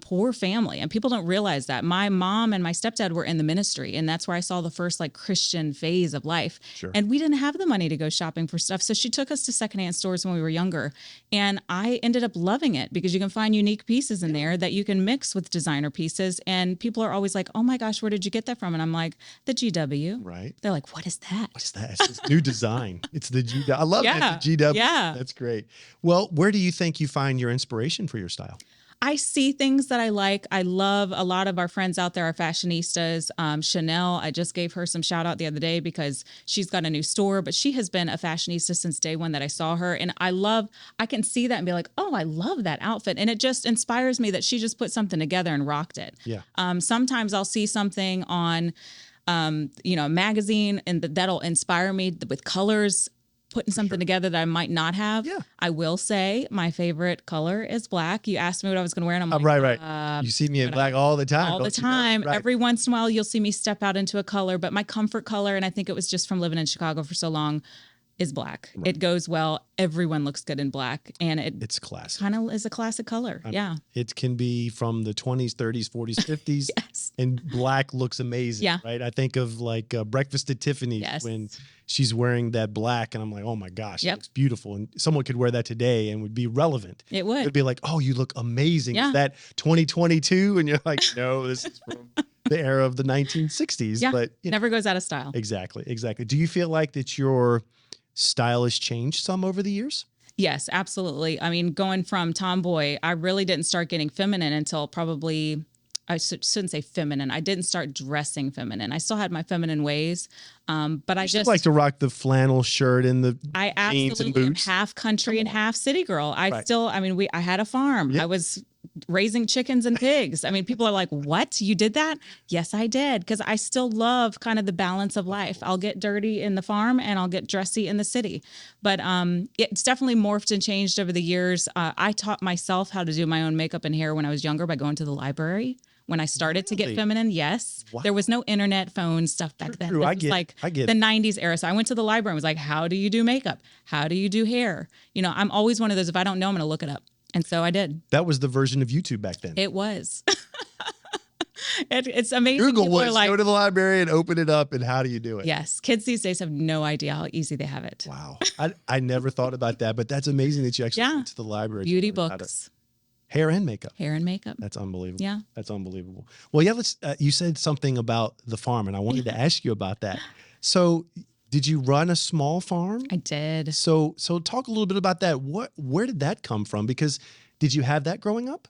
[SPEAKER 2] poor family, and people don't realize that. My mom and my stepdad were in the ministry, and that's where I saw the first Christian phase of life.
[SPEAKER 1] Sure.
[SPEAKER 2] And we didn't have the money to go shopping for stuff. So she took us to secondhand stores when we were younger. And I ended up loving it because you can find unique pieces in there that you can mix with designer pieces. And people are always like, oh my gosh, where did you get that from? And I'm like, the GW.
[SPEAKER 1] Right.
[SPEAKER 2] They're like, what is that?
[SPEAKER 1] What's that? It's this new design. It's the GW. I love it. The GW.
[SPEAKER 2] Yeah.
[SPEAKER 1] That's great. Well, where do you think you find your inspiration for your style?
[SPEAKER 2] I see things that I like. I love a lot of our friends out there are fashionistas. Chanel, I just gave her some shout out the other day because she's got a new store, but she has been a fashionista since day one that I saw her. And I can see that and be like, oh, I love that outfit. And it just inspires me that she just put something together and rocked it.
[SPEAKER 1] Yeah.
[SPEAKER 2] Sometimes I'll see something on, a magazine and that'll inspire me with colors, putting something together that I might not have. Yeah. I will say my favorite color is black. You asked me what I was going to wear, and I'm like,
[SPEAKER 1] right. You see me in black all the time.
[SPEAKER 2] All the time. Right. Every once in a while, you'll see me step out into a color, but my comfort color, and I think it was just from living in Chicago for so long, is black. Right. It goes well. Everyone looks good in black, and it's classic. Kind of is a classic color. Yeah.
[SPEAKER 1] It can be from the 20s, 30s, 40s, 50s.
[SPEAKER 2] Yes.
[SPEAKER 1] And black looks amazing. Yeah. Right. I think of Breakfast at Tiffany's when she's wearing that black, and I'm like, oh my gosh, it looks beautiful. And someone could wear that today and would be relevant.
[SPEAKER 2] It would.
[SPEAKER 1] It'd be like, oh, you look amazing. Yeah. Is that 2022? And you're like, no, this is from the era of the 1960s.
[SPEAKER 2] Yeah.
[SPEAKER 1] But
[SPEAKER 2] never goes out of style.
[SPEAKER 1] Exactly. Do you feel like that your style has changed some over the years?
[SPEAKER 2] Yes, absolutely. I mean, going from tomboy, I really didn't start getting feminine until probably shouldn't say feminine. I didn't start dressing feminine. I still had my feminine ways. But I just
[SPEAKER 1] like to rock the flannel shirt and the
[SPEAKER 2] I
[SPEAKER 1] jeans and
[SPEAKER 2] absolutely am
[SPEAKER 1] boots.
[SPEAKER 2] half country and half city girl.
[SPEAKER 1] Right.
[SPEAKER 2] I had a farm.
[SPEAKER 1] Yep.
[SPEAKER 2] I was raising chickens and pigs. I mean, people are like, what? You did that? Yes, I did. Because I still love kind of the balance of life. I'll get dirty in the farm and I'll get dressy in the city. But it's definitely morphed and changed over the years. I taught myself how to do my own makeup and hair when I was younger by going to the library. When I started to get feminine, yes.
[SPEAKER 1] Wow.
[SPEAKER 2] There was no internet, phone stuff back then.
[SPEAKER 1] True.
[SPEAKER 2] This
[SPEAKER 1] I
[SPEAKER 2] was
[SPEAKER 1] get
[SPEAKER 2] like
[SPEAKER 1] it.
[SPEAKER 2] the 90s era. So I went to the library and was like, how do you do makeup? How do you do hair? You know, I'm always one of those, if I don't know, I'm going to look it up. And so I did.
[SPEAKER 1] That was the version of YouTube back then.
[SPEAKER 2] It was. It's amazing.
[SPEAKER 1] Google
[SPEAKER 2] People
[SPEAKER 1] was
[SPEAKER 2] are like,
[SPEAKER 1] go to the library and open it up, and how do you do it?
[SPEAKER 2] yes. Kids these days have no idea how easy they have it.
[SPEAKER 1] Wow. I never thought about that, but that's amazing that you actually went to the library.
[SPEAKER 2] Beauty books.
[SPEAKER 1] Hair and makeup.
[SPEAKER 2] Hair and makeup.
[SPEAKER 1] That's unbelievable.
[SPEAKER 2] Yeah.
[SPEAKER 1] That's unbelievable. Well, yeah, you said something about the farm, and I wanted to ask you about that. So did you run a small farm?
[SPEAKER 2] I did.
[SPEAKER 1] So talk a little bit about that. Where did that come from? Because did you have that growing up?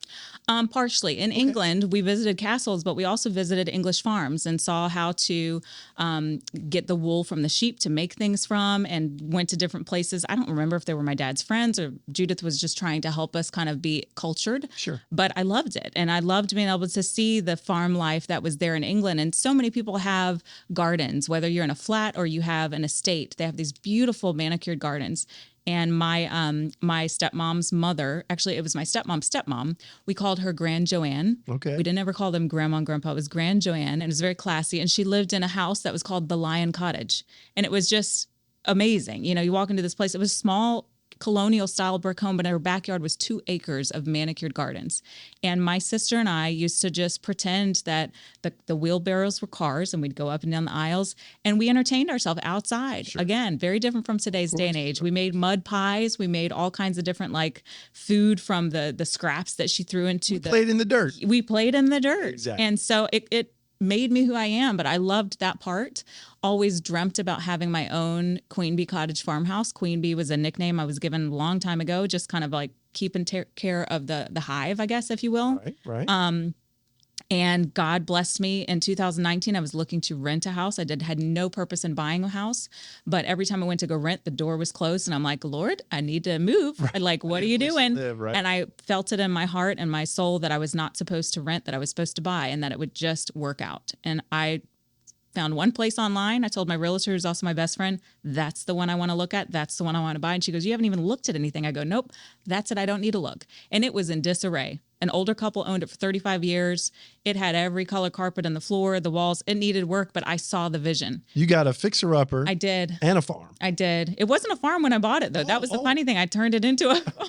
[SPEAKER 2] Partially. In England, we visited castles, but we also visited English farms and saw how to get the wool from the sheep to make things from, and went to different places. I don't remember if they were my dad's friends or Judith was just trying to help us kind of be cultured.
[SPEAKER 1] Sure.
[SPEAKER 2] But I loved it. And I loved being able to see the farm life that was there in England. And so many people have gardens, whether you're in a flat or you have an estate. They have these beautiful manicured gardens. And my stepmom's mother, actually, it was my stepmom's stepmom. We called her Grand Joanne.
[SPEAKER 1] Okay.
[SPEAKER 2] We didn't ever call them Grandma and Grandpa. It was Grand Joanne, and it was very classy. And she lived in a house that was called the Lion Cottage. And it was just amazing. You know, you walk into this place, it was small, colonial style brick home, but in her backyard was 2 acres of manicured gardens. And my sister and I used to just pretend that the wheelbarrows were cars, and we'd go up and down the aisles, and we entertained ourselves outside. Sure. Again, very different from today's day and age. We made mud pies. We made all kinds of different like food from the scraps that she threw into
[SPEAKER 1] We played in the dirt.
[SPEAKER 2] We played in the dirt.
[SPEAKER 1] Exactly.
[SPEAKER 2] And so it made me who I am, but I loved that part. Always dreamt about having my own Queen Bee Cottage farmhouse. Queen Bee was a nickname I was given a long time ago, just kind of like keeping care of the hive, I guess, if you will.
[SPEAKER 1] Right.
[SPEAKER 2] And God blessed me in 2019. I was looking to rent a house. I had no purpose in buying a house, but every time I went to go rent, the door was closed, and I'm like, Lord, I need to move. Right. Like, what are you doing?
[SPEAKER 1] Right.
[SPEAKER 2] And I felt it in my heart and my soul that I was not supposed to rent, that I was supposed to buy, and that it would just work out. And I found one place online. I told my realtor, who's also my best friend, that's the one I want to look at. That's the one I want to buy. And she goes, you haven't even looked at anything. I go, nope, that's it. I don't need to look. And it was in disarray. An older couple owned it for 35 years. It had every color carpet on the floor, the walls. It needed work, but I saw the vision.
[SPEAKER 1] You got a fixer-upper.
[SPEAKER 2] I did.
[SPEAKER 1] And a farm.
[SPEAKER 2] I did. It wasn't a farm when I bought it, though. That was the funny thing. I turned it into a farm.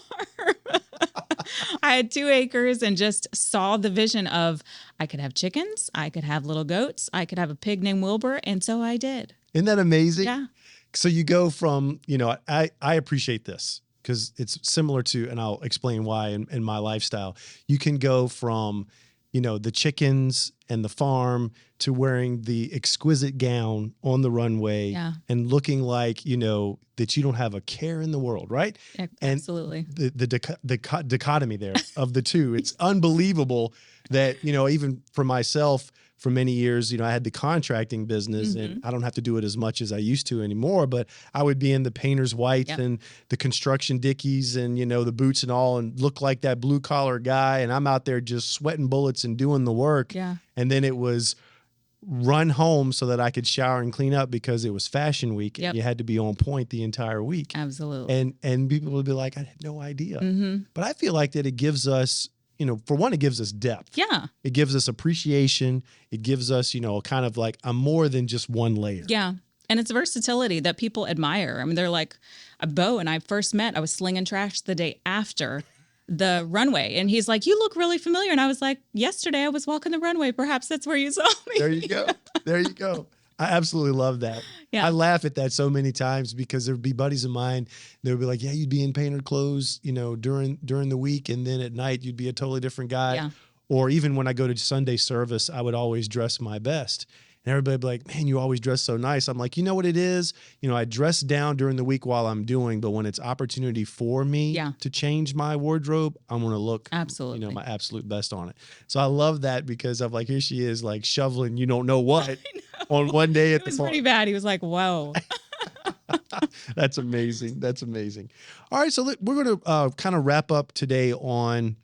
[SPEAKER 2] I had 2 acres and just saw the vision of I could have chickens, I could have little goats, I could have a pig named Wilbur, and so I did.
[SPEAKER 1] Isn't that amazing?
[SPEAKER 2] Yeah.
[SPEAKER 1] So you go from, I appreciate this because it's similar to, and I'll explain why in my lifestyle. You can go from, the chickens and the farm to wearing the exquisite gown on the runway and looking like, that you don't have a care in the world, right?
[SPEAKER 2] Absolutely.
[SPEAKER 1] And the dichotomy there of the two, it's unbelievable that, even for myself, for many years, I had the contracting business and I don't have to do it as much as I used to anymore, but I would be in the painter's whites and the construction dickies and, the boots and all, and look like that blue collar guy. And I'm out there just sweating bullets and doing the work.
[SPEAKER 2] Yeah.
[SPEAKER 1] And then it was run home so that I could shower and clean up because it was fashion week and you had to be on point the entire week.
[SPEAKER 2] Absolutely.
[SPEAKER 1] And people would be like, I had no idea.
[SPEAKER 2] Mm-hmm.
[SPEAKER 1] But I feel like that it gives us, for one, it gives us depth.
[SPEAKER 2] Yeah.
[SPEAKER 1] It gives us appreciation. It gives us, kind of like a more than just one layer.
[SPEAKER 2] Yeah. And it's versatility that people admire. I mean, they're like, Bo and I first met, I was slinging trash the day after the runway. And he's like, you look really familiar. And I was like, yesterday I was walking the runway. Perhaps that's where you saw me.
[SPEAKER 1] There you go. There you go. I absolutely love that. Yeah. I laugh at that so many times because there'd be buddies of mine. They would be like, yeah, you'd be in painter clothes, during the week. And then at night you'd be a totally different guy. Yeah. Or even when I go to Sunday service, I would always dress my best. And everybody be like, man, you always dress so nice. I'm like, you know what it is? I dress down during the week while I'm doing, but when it's opportunity for me to change my wardrobe, I'm going to look,
[SPEAKER 2] absolutely,
[SPEAKER 1] my absolute best on it. So I love that because of like, here she is like shoveling, you don't know what on one day at the farm.
[SPEAKER 2] It was pretty bad. He was like, whoa.
[SPEAKER 1] That's amazing. That's amazing. All right. So we're going to kind of wrap up today on,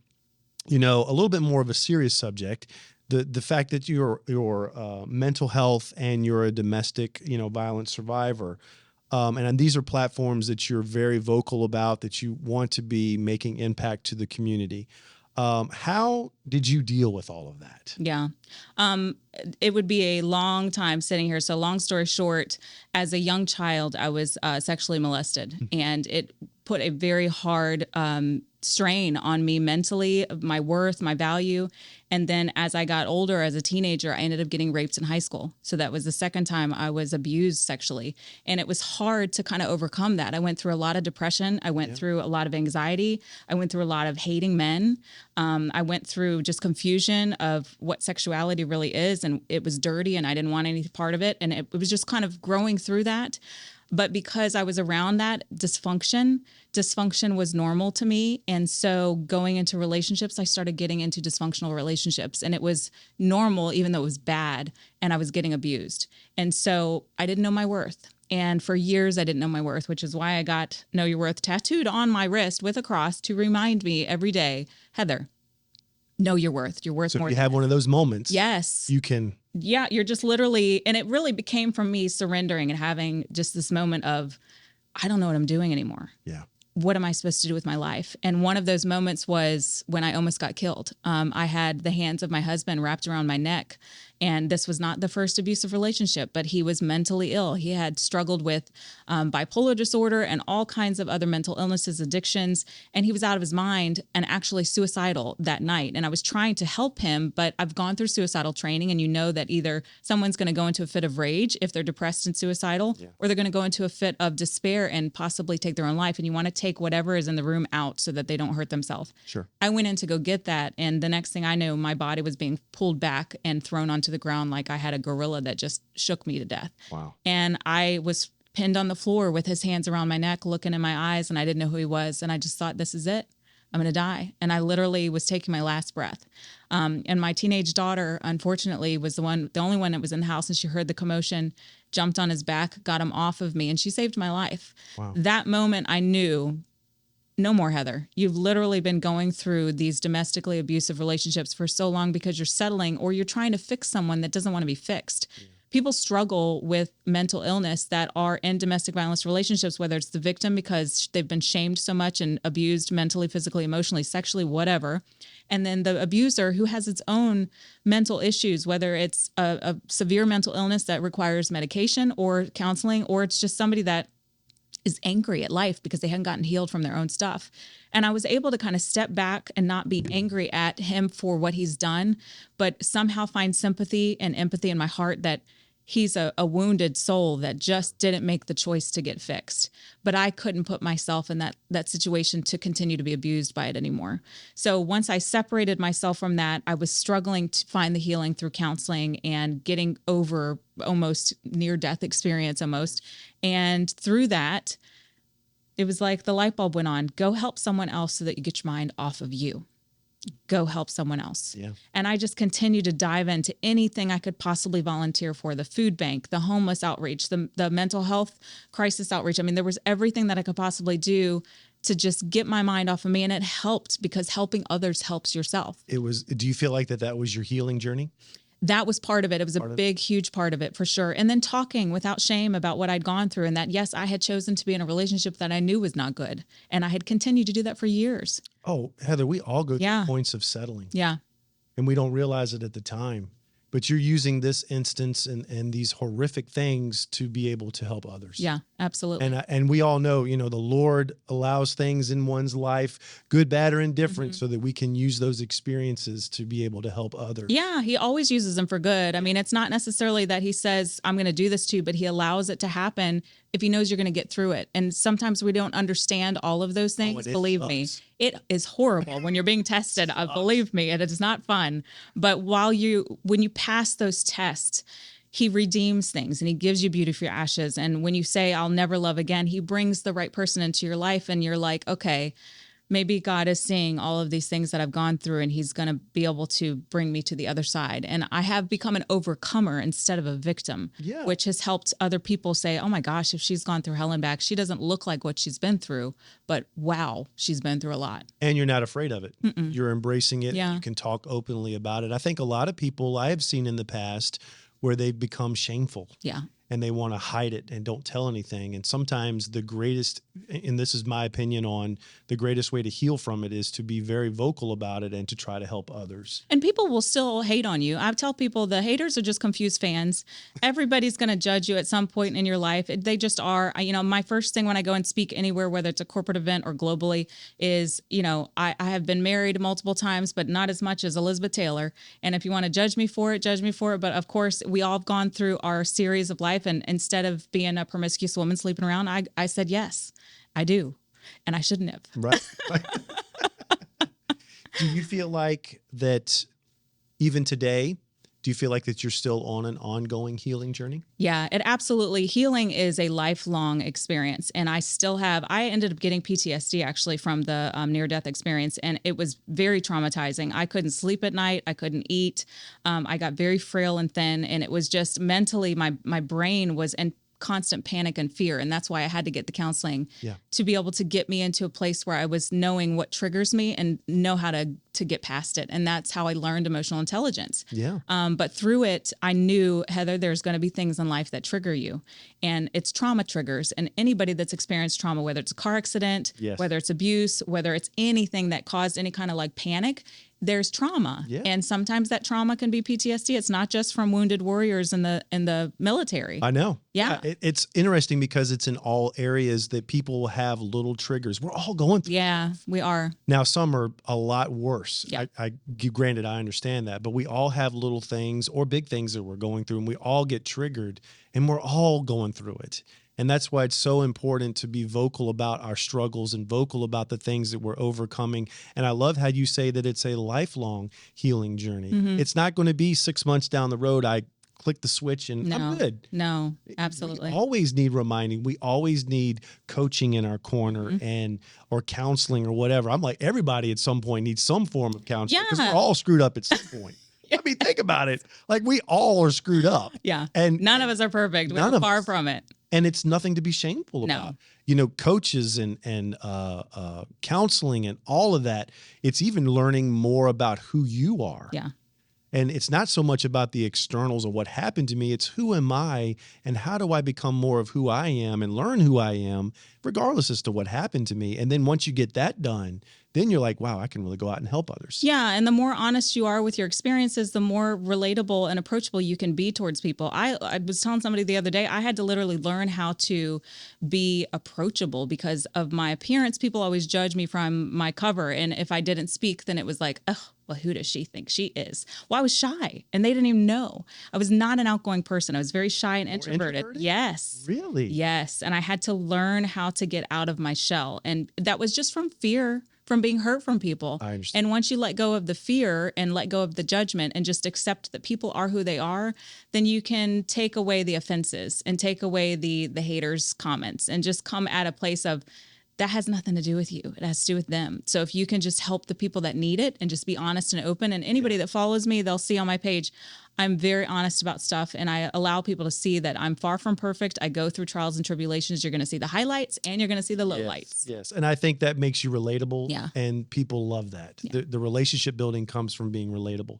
[SPEAKER 1] a little bit more of a serious subject. The fact that you're mental health and you're a domestic, violence survivor. And these are platforms that you're very vocal about, that you want to be making impact to the community. How did you deal with all of that?
[SPEAKER 2] Yeah. It would be a long time sitting here. So long story short, as a young child, I was sexually molested, and it put a very hard strain on me mentally, my worth, my value. And then as I got older, as a teenager, I ended up getting raped in high school. So that was the second time I was abused sexually. And it was hard to kind of overcome that. I went through a lot of depression. I went through a lot of anxiety. I went through a lot of hating men. I went through just confusion of what sexuality really is. And it was dirty and I didn't want any part of it. And it was just kind of growing through that. But because I was around that dysfunction was normal to me. And so going into relationships, I started getting into dysfunctional relationships, and it was normal, even though it was bad, and I was getting abused. And so I didn't know my worth. And for years, I didn't know my worth, which is why I got Know Your Worth tattooed on my wrist with a cross to remind me every day, Heather, know your worth. You're worth
[SPEAKER 1] so
[SPEAKER 2] more.
[SPEAKER 1] If you have one of those moments,
[SPEAKER 2] yes,
[SPEAKER 1] you can.
[SPEAKER 2] Yeah, you're just literally, and it really became from me surrendering and having just this moment of, I don't know what I'm doing anymore.
[SPEAKER 1] Yeah.
[SPEAKER 2] What am I supposed to do with my life? And one of those moments was when I almost got killed. I had the hands of my husband wrapped around my neck. And this was not the first abusive relationship, but he was mentally ill. He had struggled with bipolar disorder and all kinds of other mental illnesses, addictions. And he was out of his mind and actually suicidal that night. And I was trying to help him, but I've gone through suicidal training, and you know that either someone's going to go into a fit of rage if they're depressed and suicidal, or they're going to go into a fit of despair and possibly take their own life. And you want to take whatever is in the room out so that they don't hurt themselves.
[SPEAKER 1] Sure.
[SPEAKER 2] I went in to go get that. And the next thing I knew, my body was being pulled back and thrown onto the ground like I had a gorilla that just shook me to death.
[SPEAKER 1] Wow.
[SPEAKER 2] And I was pinned on the floor with his hands around my neck, looking in my eyes, and I didn't know who he was. And I just thought, this is it. I'm going to die. And I literally was taking my last breath. And my teenage daughter, unfortunately, was the only one that was in the house, and she heard the commotion, jumped on his back, got him off of me, and she saved my life.
[SPEAKER 1] Wow.
[SPEAKER 2] That moment I knew, no more, Heather. You've literally been going through these domestically abusive relationships for so long because you're settling, or you're trying to fix someone that doesn't want to be fixed. Yeah. People struggle with mental illness that are in domestic violence relationships, whether it's the victim because they've been shamed so much and abused mentally, physically, emotionally, sexually, whatever. And then the abuser who has its own mental issues, whether it's a severe mental illness that requires medication or counseling, or it's just somebody that is angry at life because they hadn't gotten healed from their own stuff. And I was able to kind of step back and not be angry at him for what he's done, but somehow find sympathy and empathy in my heart that he's a wounded soul that just didn't make the choice to get fixed. But I couldn't put myself in that situation to continue to be abused by it anymore. So once I separated myself from that, I was struggling to find the healing through counseling and getting over almost near-death experience almost. And through that, it was like the light bulb went on. Go help someone else so that you get your mind off of you. Go help someone else.
[SPEAKER 1] Yeah.
[SPEAKER 2] And I just continued to dive into anything I could possibly volunteer for, the food bank, the homeless outreach, the mental health crisis outreach. I mean, there was everything that I could possibly do to just get my mind off of me. And it helped because helping others helps yourself.
[SPEAKER 1] Do you feel like that was your healing journey?
[SPEAKER 2] That was part of it. It was a big, huge part of it for sure. And then talking without shame about what I'd gone through, and that, yes, I had chosen to be in a relationship that I knew was not good. And I had continued to do that for years.
[SPEAKER 1] Oh, Heather, we all go through points of settling.
[SPEAKER 2] Yeah.
[SPEAKER 1] And we don't realize it at the time. But you're using this instance and these horrific things to be able to help others.
[SPEAKER 2] Yeah, absolutely.
[SPEAKER 1] And we all know, the Lord allows things in one's life, good, bad, or indifferent, so that we can use those experiences to be able to help others.
[SPEAKER 2] Yeah, he always uses them for good. I mean, it's not necessarily that he says, I'm going to do this to you, but he allows it to happen if he knows you're going to get through it. And sometimes we don't understand all of those things. Believe me, it is horrible when you're being tested. Believe me, it is not fun. But when you pass those tests, he redeems things and he gives you beauty for your ashes. And when you say, I'll never love again, he brings the right person into your life. And you're like, okay, maybe God is seeing all of these things that I've gone through and he's going to be able to bring me to the other side. And I have become an overcomer instead of a victim, which has helped other people say, oh my gosh, if she's gone through hell and back, she doesn't look like what she's been through, but wow, she's been through a lot.
[SPEAKER 1] And you're not afraid of it.
[SPEAKER 2] Mm-mm.
[SPEAKER 1] You're embracing it.
[SPEAKER 2] Yeah.
[SPEAKER 1] You can talk openly about it. I think a lot of people I have seen in the past where they've become shameful.
[SPEAKER 2] Yeah.
[SPEAKER 1] And they want to hide it and don't tell anything. And sometimes the greatest, and this is my opinion on the greatest way to heal from it, is to be very vocal about it and to try to help others.
[SPEAKER 2] And people will still hate on you. I tell people the haters are just confused fans. Everybody's going to judge you at some point in your life. They just are. My first thing when I go and speak anywhere, whether it's a corporate event or globally, is, I have been married multiple times, but not as much as Elizabeth Taylor. And if you want to judge me for it, judge me for it. But of course, we all have gone through our series of life. And instead of being a promiscuous woman sleeping around, I said, yes, I do. And I shouldn't have.
[SPEAKER 1] Right. Do you feel like that even today, do you feel like that you're still on an ongoing healing journey?
[SPEAKER 2] Yeah, it absolutely. Healing is a lifelong experience. And I ended up getting PTSD actually from the near-death experience. And it was very traumatizing. I couldn't sleep at night. I couldn't eat. I got very frail and thin. And it was just mentally, my brain was in constant panic and fear. And that's why I had to get the counseling to be able to get me into a place where I was knowing what triggers me and know how to get past it. And that's how I learned emotional intelligence.
[SPEAKER 1] Yeah.
[SPEAKER 2] But through it, I knew, Heather, there's going to be things in life that trigger you. And it's trauma triggers. And anybody that's experienced trauma, whether it's a car accident, whether it's abuse, whether it's anything that caused any kind of like panic, there's trauma. Yeah. And sometimes that trauma can be PTSD. It's not just from wounded warriors in the military.
[SPEAKER 1] I know.
[SPEAKER 2] Yeah.
[SPEAKER 1] It's interesting because it's in all areas that people have little triggers. We're all going through.
[SPEAKER 2] Yeah, we are.
[SPEAKER 1] Now, some are a lot worse.
[SPEAKER 2] Yeah.
[SPEAKER 1] Granted, I understand that, but we all have little things or big things that we're going through, and we all get triggered, and we're all going through it. And that's why it's so important to be vocal about our struggles and vocal about the things that we're overcoming. And I love how you say that it's a lifelong healing journey. Mm-hmm. It's not going to be 6 months down the road, I click the switch and I'm good.
[SPEAKER 2] No, absolutely.
[SPEAKER 1] We always need reminding. We always need coaching in our corner or counseling or whatever. I'm like, everybody at some point needs some form of counseling because we're all screwed up at some point. I mean, think about it. Like, we all are screwed up.
[SPEAKER 2] Yeah.
[SPEAKER 1] And
[SPEAKER 2] none of us are perfect. We're far from it.
[SPEAKER 1] And it's nothing to be shameful about. Coaches and counseling and all of that. It's even learning more about who you are.
[SPEAKER 2] Yeah.
[SPEAKER 1] And it's not so much about the externals of what happened to me. It's who am I and how do I become more of who I am and learn who I am, regardless as to what happened to me. And then once you get that done, then you're like, wow, I can really go out and help others.
[SPEAKER 2] Yeah. And the more honest you are with your experiences, the more relatable and approachable you can be towards people. I was telling somebody the other day, I had to literally learn how to be approachable because of my appearance. People always judge me from my cover. And if I didn't speak, then it was like, oh, well, who does she think she is? Well, I was shy and they didn't even know. I was not an outgoing person. I was very shy and introverted. Yes.
[SPEAKER 1] Really?
[SPEAKER 2] Yes. And I had to learn how to get out of my shell. And that was just from fear, from being hurt from people.
[SPEAKER 1] I understand.
[SPEAKER 2] And once you let go of the fear and let go of the judgment and just accept that people are who they are, then you can take away the offenses and take away the haters' comments and just come at a place of, that has nothing to do with you. It has to do with them. So if you can just help the people that need it and just be honest and open, and anybody that follows me, they'll see on my page, I'm very honest about stuff and I allow people to see that I'm far from perfect. I go through trials and tribulations. You're going to see the highlights and you're going to see the lowlights.
[SPEAKER 1] Yes. And I think that makes you relatable.
[SPEAKER 2] Yeah.
[SPEAKER 1] And people love that.
[SPEAKER 2] Yeah.
[SPEAKER 1] The relationship building comes from being relatable.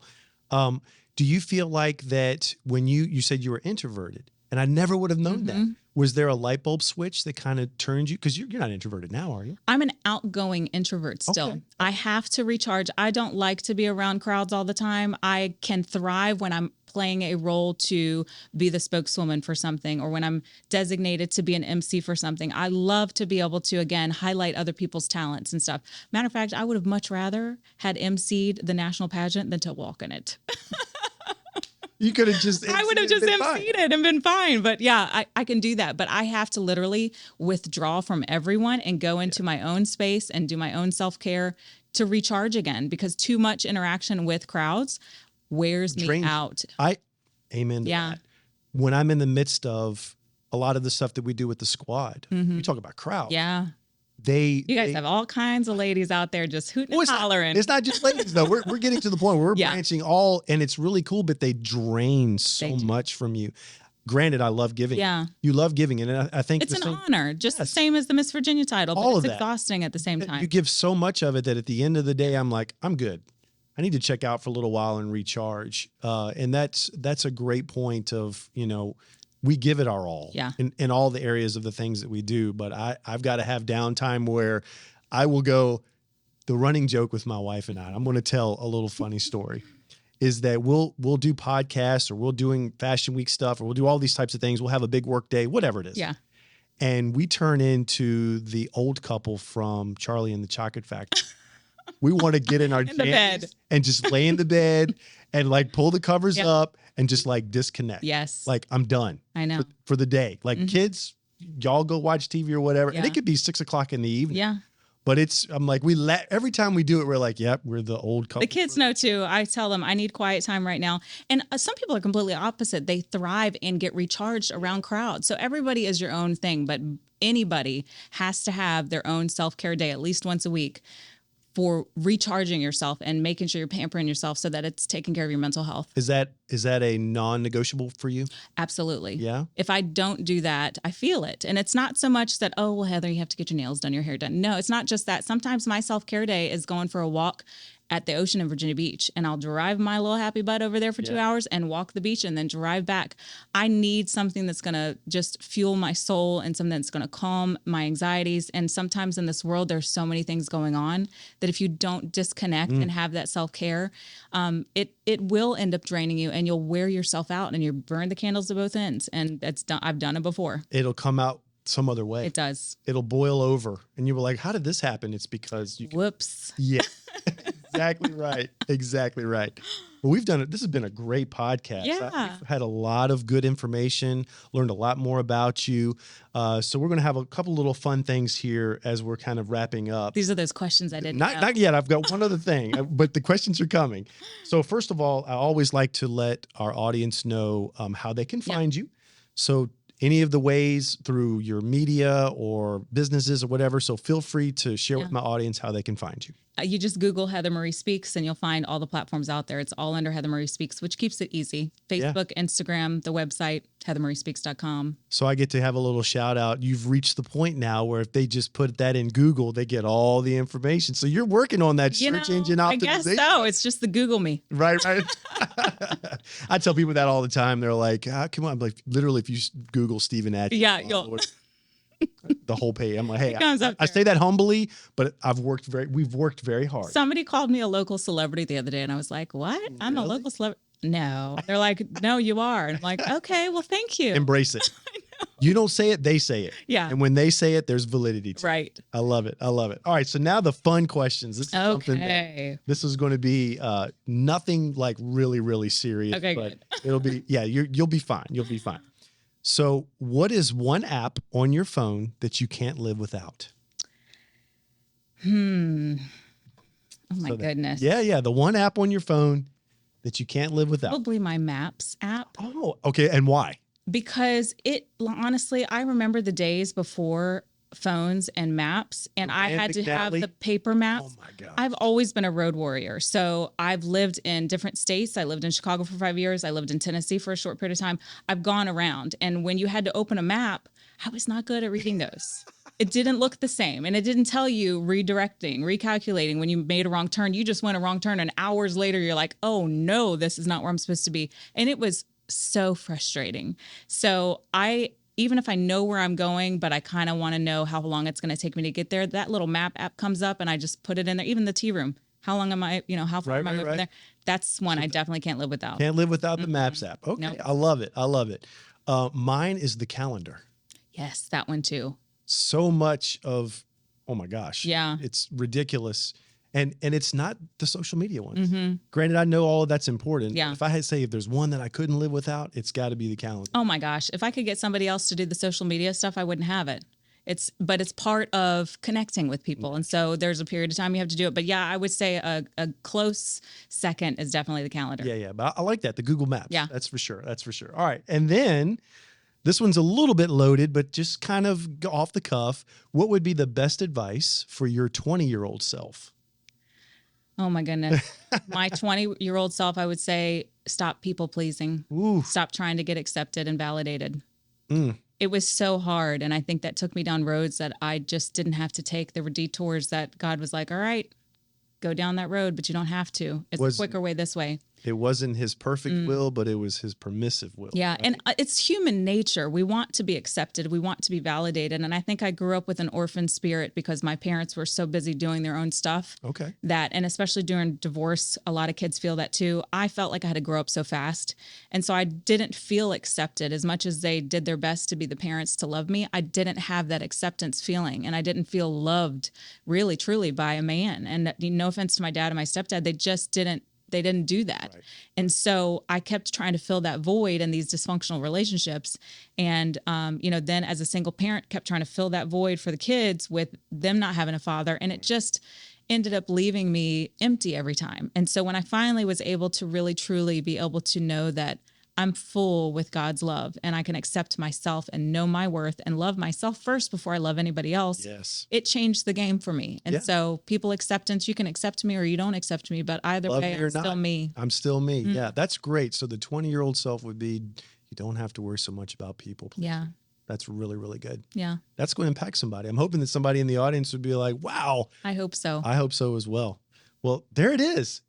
[SPEAKER 1] Do you feel like that when you said you were introverted, and I never would have known that. Was there a light bulb switch that kind of turned you? Because you're not introverted now, are you?
[SPEAKER 2] I'm an outgoing introvert still. Okay. I have to recharge. I don't like to be around crowds all the time. I can thrive when I'm playing a role to be the spokeswoman for something or when I'm designated to be an MC for something. I love to be able to, again, highlight other people's talents and stuff. Matter of fact, I would have much rather had MC'd the national pageant than to walk in it.
[SPEAKER 1] You could have just
[SPEAKER 2] I would have just emceed it and been fine. But yeah, I can do that. But I have to literally withdraw from everyone and go into my own space and do my own self-care to recharge again, because too much interaction with crowds wears me out.
[SPEAKER 1] Amen to that. when I'm in the midst of a lot of the stuff that we do with the squad, you talk about crowd.
[SPEAKER 2] Yeah.
[SPEAKER 1] You
[SPEAKER 2] guys have all kinds of ladies out there just hooting and hollering.
[SPEAKER 1] It's not just ladies though. We're getting to the point where we're branching and it's really cool, but they drain so much from you. Granted, I love giving.
[SPEAKER 2] Yeah.
[SPEAKER 1] You love giving. And I think
[SPEAKER 2] it's an honor, just the same as the Miss Virginia title, but it's exhausting at the same time.
[SPEAKER 1] You give so much of it that at the end of the day, I'm like, I'm good. I need to check out for a little while and recharge. And that's a great point of, we give it our all in all the areas of the things that we do. But I've got to have downtime where I will go. The running joke with my wife and I'm going to tell a little funny story is that we'll do podcasts or we'll doing Fashion Week stuff or we'll do all these types of things. We'll have a big work day, whatever it is.
[SPEAKER 2] Yeah.
[SPEAKER 1] And we turn into the old couple from Charlie and the Chocolate Factory. We want to get in our jammies and just lay in the bed and like pull the covers up and just like disconnect.
[SPEAKER 2] Yes.
[SPEAKER 1] Like I'm done.
[SPEAKER 2] I know.
[SPEAKER 1] For the day. Like kids, y'all go watch TV or whatever.
[SPEAKER 2] Yeah.
[SPEAKER 1] And it could be 6 o'clock in the evening.
[SPEAKER 2] Yeah.
[SPEAKER 1] But I'm like, every time we do it, we're like, yep, we're the old couple.
[SPEAKER 2] The kids know too. I tell them I need quiet time right now. And some people are completely opposite. They thrive and get recharged around crowds. So everybody is your own thing, but anybody has to have their own self-care day at least once a week for recharging yourself and making sure you're pampering yourself so that it's taking care of your mental health.
[SPEAKER 1] Is that a non-negotiable for you?
[SPEAKER 2] Absolutely.
[SPEAKER 1] Yeah.
[SPEAKER 2] If I don't do that, I feel it. And it's not so much that, oh, well, Heather, you have to get your nails done, your hair done. No, it's not just that. Sometimes my self-care day is going for a walk at the ocean in Virginia Beach, and I'll drive my little happy butt over there for 2 hours and walk the beach and then drive back. I need something that's going to just fuel my soul and something that's going to calm my anxieties. And sometimes in this world, there's so many things going on that if you don't disconnect and have that self-care, it will end up draining you and you'll wear yourself out and you burn the candles at both ends. And that's done. I've done it before.
[SPEAKER 1] It'll come out some other way.
[SPEAKER 2] It does.
[SPEAKER 1] It'll boil over. And you were like, how did this happen? It's because
[SPEAKER 2] Whoops.
[SPEAKER 1] Yeah. Exactly right. Exactly right. Well, we've done it. This has been a great podcast.
[SPEAKER 2] Yeah.
[SPEAKER 1] We've had a lot of good information, learned a lot more about you. So we're going to have a couple little fun things here as we're kind of wrapping up.
[SPEAKER 2] These are those questions I didn't know.
[SPEAKER 1] Not yet. I've got one other thing, but the questions are coming. So first of all, I always like to let our audience know how they can find you. So any of the ways through your media or businesses or whatever. So feel free to share with my audience how they can find you.
[SPEAKER 2] You just Google Heather Marie Speaks and you'll find all the platforms out there. It's all under Heather Marie Speaks, which keeps it easy. Facebook, Instagram, the website, heathermariespeaks.com.
[SPEAKER 1] So I get to have a little shout out. You've reached the point now where if they just put that in Google, they get all the information. So you're working on that search engine optimization.
[SPEAKER 2] I guess so. It's just the Google me.
[SPEAKER 1] Right. I tell people that all the time. They're like, come on. I'm like, literally, if you Google Stephen Adkins.
[SPEAKER 2] Yeah, you'll...
[SPEAKER 1] the whole page. I'm like, hey, I say that humbly, but we've worked very hard.
[SPEAKER 2] Somebody called me a local celebrity the other day and I was like, what? I'm a local celebrity. No. They're like, no, you are. And I'm like, okay, well, thank you.
[SPEAKER 1] Embrace it. You don't say it, they say it.
[SPEAKER 2] Yeah.
[SPEAKER 1] And when they say it, there's validity to
[SPEAKER 2] it.
[SPEAKER 1] I love it. I love it. All right. So now the fun questions. This is something this is going to be nothing like really, really serious.
[SPEAKER 2] Okay,
[SPEAKER 1] but
[SPEAKER 2] good.
[SPEAKER 1] It'll be, you'll be fine. You'll be fine. So what is one app on your phone that you can't live without?
[SPEAKER 2] Oh my goodness.
[SPEAKER 1] Yeah. The one app on your phone that you can't live without.
[SPEAKER 2] Probably my Maps app.
[SPEAKER 1] Oh, okay. And why?
[SPEAKER 2] Because honestly, I remember the days before phones and maps, and I had to have the paper maps.
[SPEAKER 1] Oh my God.
[SPEAKER 2] I've always been a road warrior. So I've lived in different states. I lived in Chicago for 5 years. I lived in Tennessee for a short period of time. I've gone around. And when you had to open a map, I was not good at reading those. It didn't look the same. And it didn't tell you redirecting, recalculating when you made a wrong turn. You just went a wrong turn. And hours later, you're like, oh no, this is not where I'm supposed to be. And it was so frustrating. So even if I know where I'm going, but I kind of want to know how long it's going to take me to get there, that little map app comes up and I just put it in there. Even the tea room. How long am I, how far am I moving there? That's one I definitely can't live without.
[SPEAKER 1] Can't live without the Maps app. Okay. Nope. I love it. I love it. Mine is the calendar.
[SPEAKER 2] Yes, that one too.
[SPEAKER 1] So much of, oh my gosh.
[SPEAKER 2] Yeah.
[SPEAKER 1] It's ridiculous. And it's not the social media ones. Granted, I know all of that's important.
[SPEAKER 2] Yeah.
[SPEAKER 1] If I had to say if there's one that I couldn't live without, it's got to be the calendar.
[SPEAKER 2] Oh my gosh. If I could get somebody else to do the social media stuff, I wouldn't have it. but it's part of connecting with people. And so there's a period of time you have to do it. But yeah, I would say a close second is definitely the calendar.
[SPEAKER 1] Yeah. But I like that. The Google Maps.
[SPEAKER 2] Yeah.
[SPEAKER 1] That's for sure. All right. And then this one's a little bit loaded, but just kind of off the cuff. What would be the best advice for your 20-year-old self?
[SPEAKER 2] Oh my goodness. My 20-year-old self, I would say, stop people pleasing. Stop trying to get accepted and validated. It was so hard. And I think that took me down roads that I just didn't have to take. There were detours that God was like, all right, go down that road, but you don't have to. It's a quicker way this way.
[SPEAKER 1] It wasn't his perfect will, but it was his permissive will.
[SPEAKER 2] Yeah.
[SPEAKER 1] Right?
[SPEAKER 2] And it's human nature. We want to be accepted. We want to be validated. And I think I grew up with an orphan spirit because my parents were so busy doing their own stuff.
[SPEAKER 1] Okay.
[SPEAKER 2] And especially during divorce, a lot of kids feel that too. I felt like I had to grow up so fast. And so I didn't feel accepted as much as they did their best to be the parents to love me. I didn't have that acceptance feeling, and I didn't feel loved really, truly by a man. And no offense to my dad and my stepdad, they didn't do that. Right. And so I kept trying to fill that void in these dysfunctional relationships. And, then as a single parent, kept trying to fill that void for the kids with them not having a father. And it just ended up leaving me empty every time. And so when I finally was able to really, truly be able to know that I'm full with God's love and I can accept myself and know my worth and love myself first before I love anybody else.
[SPEAKER 1] Yes.
[SPEAKER 2] It changed the game for me. And so people acceptance, you can accept me or you don't accept me, but either way, I'm still me.
[SPEAKER 1] I'm still me. Yeah, that's great. So the 20-year-old self would be, you don't have to worry so much about people.
[SPEAKER 2] Yeah.
[SPEAKER 1] That's really, really good.
[SPEAKER 2] Yeah.
[SPEAKER 1] That's going to impact somebody. I'm hoping that somebody in the audience would be like, wow.
[SPEAKER 2] I hope so.
[SPEAKER 1] I hope so as well. Well, there it is.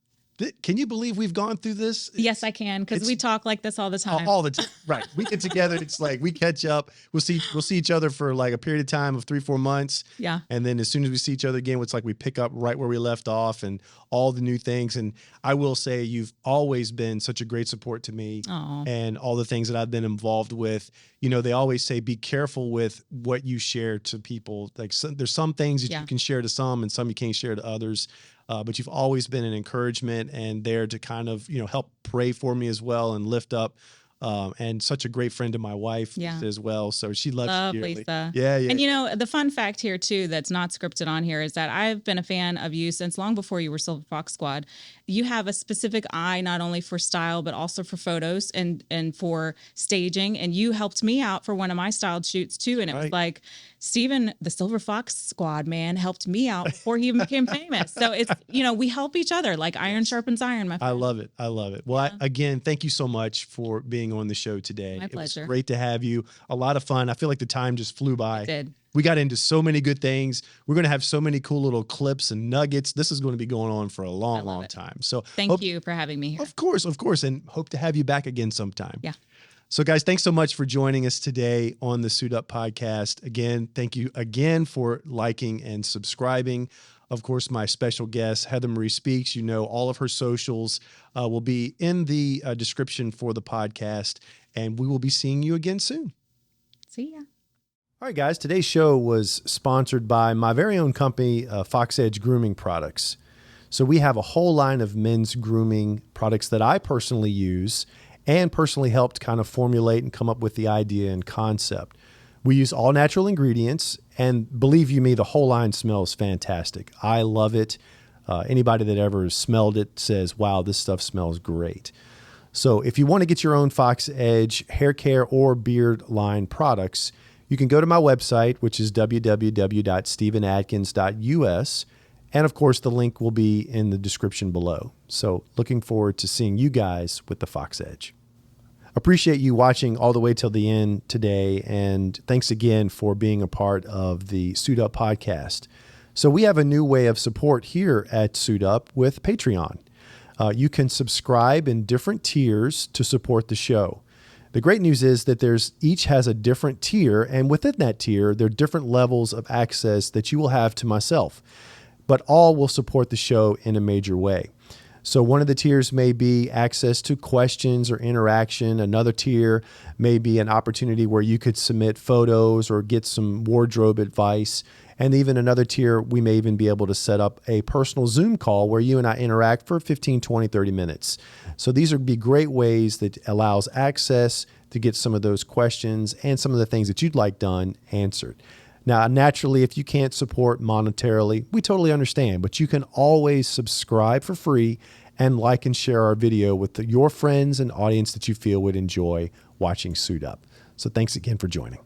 [SPEAKER 1] Can you believe we've gone through this?
[SPEAKER 2] Yes, I can, because we talk like this all the time.
[SPEAKER 1] All the time, right? We get together. It's like we catch up. We'll see each other for like a period of time of 3-4 months.
[SPEAKER 2] Yeah.
[SPEAKER 1] And then as soon as we see each other again, it's like we pick up right where we left off and all the new things. And I will say you've always been such a great support to me.
[SPEAKER 2] Aww.
[SPEAKER 1] And all the things that I've been involved with. You know, they always say be careful with what you share to people. Like there's some things that you can share to some and some you can't share to others. But you've always been an encouragement and there to kind of, help pray for me as well and lift up. And such a great friend to my wife as well. So she loves you dearly.
[SPEAKER 2] Lisa.
[SPEAKER 1] Yeah.
[SPEAKER 2] And the fun fact here too, that's not scripted on here, is that I've been a fan of you since long before you were Silver Fox Squad. You have a specific eye, not only for style, but also for photos and for staging. And you helped me out for one of my styled shoots too. And it was like, Stephen, the Silver Fox Squad man, helped me out before he even became famous. So it's, we help each other like iron sharpens iron, my friend.
[SPEAKER 1] I love it. Well, again, thank you so much for being on the show today.
[SPEAKER 2] My pleasure.
[SPEAKER 1] It was great to have you. A lot of fun. I feel like the time just flew by.
[SPEAKER 2] It did.
[SPEAKER 1] We got into so many good things. We're going to have so many cool little clips and nuggets. This is going to be going on for a long time. So
[SPEAKER 2] thank you for having me here.
[SPEAKER 1] Of course. And hope to have you back again sometime.
[SPEAKER 2] Yeah.
[SPEAKER 1] So guys, thanks so much for joining us today on the Suit Up Podcast. Again, thank you again for liking and subscribing. Of course, my special guest, Heather Marie Speaks, all of her socials will be in the description for the podcast, and we will be seeing you again soon.
[SPEAKER 2] See ya.
[SPEAKER 1] All right, guys, today's show was sponsored by my very own company, Fox Edge Grooming Products. So we have a whole line of men's grooming products that I personally use and personally helped kind of formulate and come up with the idea and concept. We use all natural ingredients, and believe you me, the whole line smells fantastic. I love it. Anybody that ever smelled it says, wow, this stuff smells great. So if you want to get your own Fox Edge hair care or beard line products, you can go to my website, which is www.stephenadkins.us. And of course, the link will be in the description below. So looking forward to seeing you guys with the Fox Edge. Appreciate you watching all the way till the end today. And thanks again for being a part of the Suit Up podcast. So we have a new way of support here at Suit Up with Patreon. You can subscribe in different tiers to support the show. The great news is that each has a different tier. And within that tier, there are different levels of access that you will have to myself. But all will support the show in a major way. So one of the tiers may be access to questions or interaction. Another tier may be an opportunity where you could submit photos or get some wardrobe advice. And even another tier, we may even be able to set up a personal Zoom call where you and I interact for 15, 20, 30 minutes. So these would be great ways that allows access to get some of those questions and some of the things that you'd like done answered. Now, naturally, if you can't support monetarily, we totally understand, but you can always subscribe for free and like and share our video with your friends and audience that you feel would enjoy watching Suit Up. So thanks again for joining.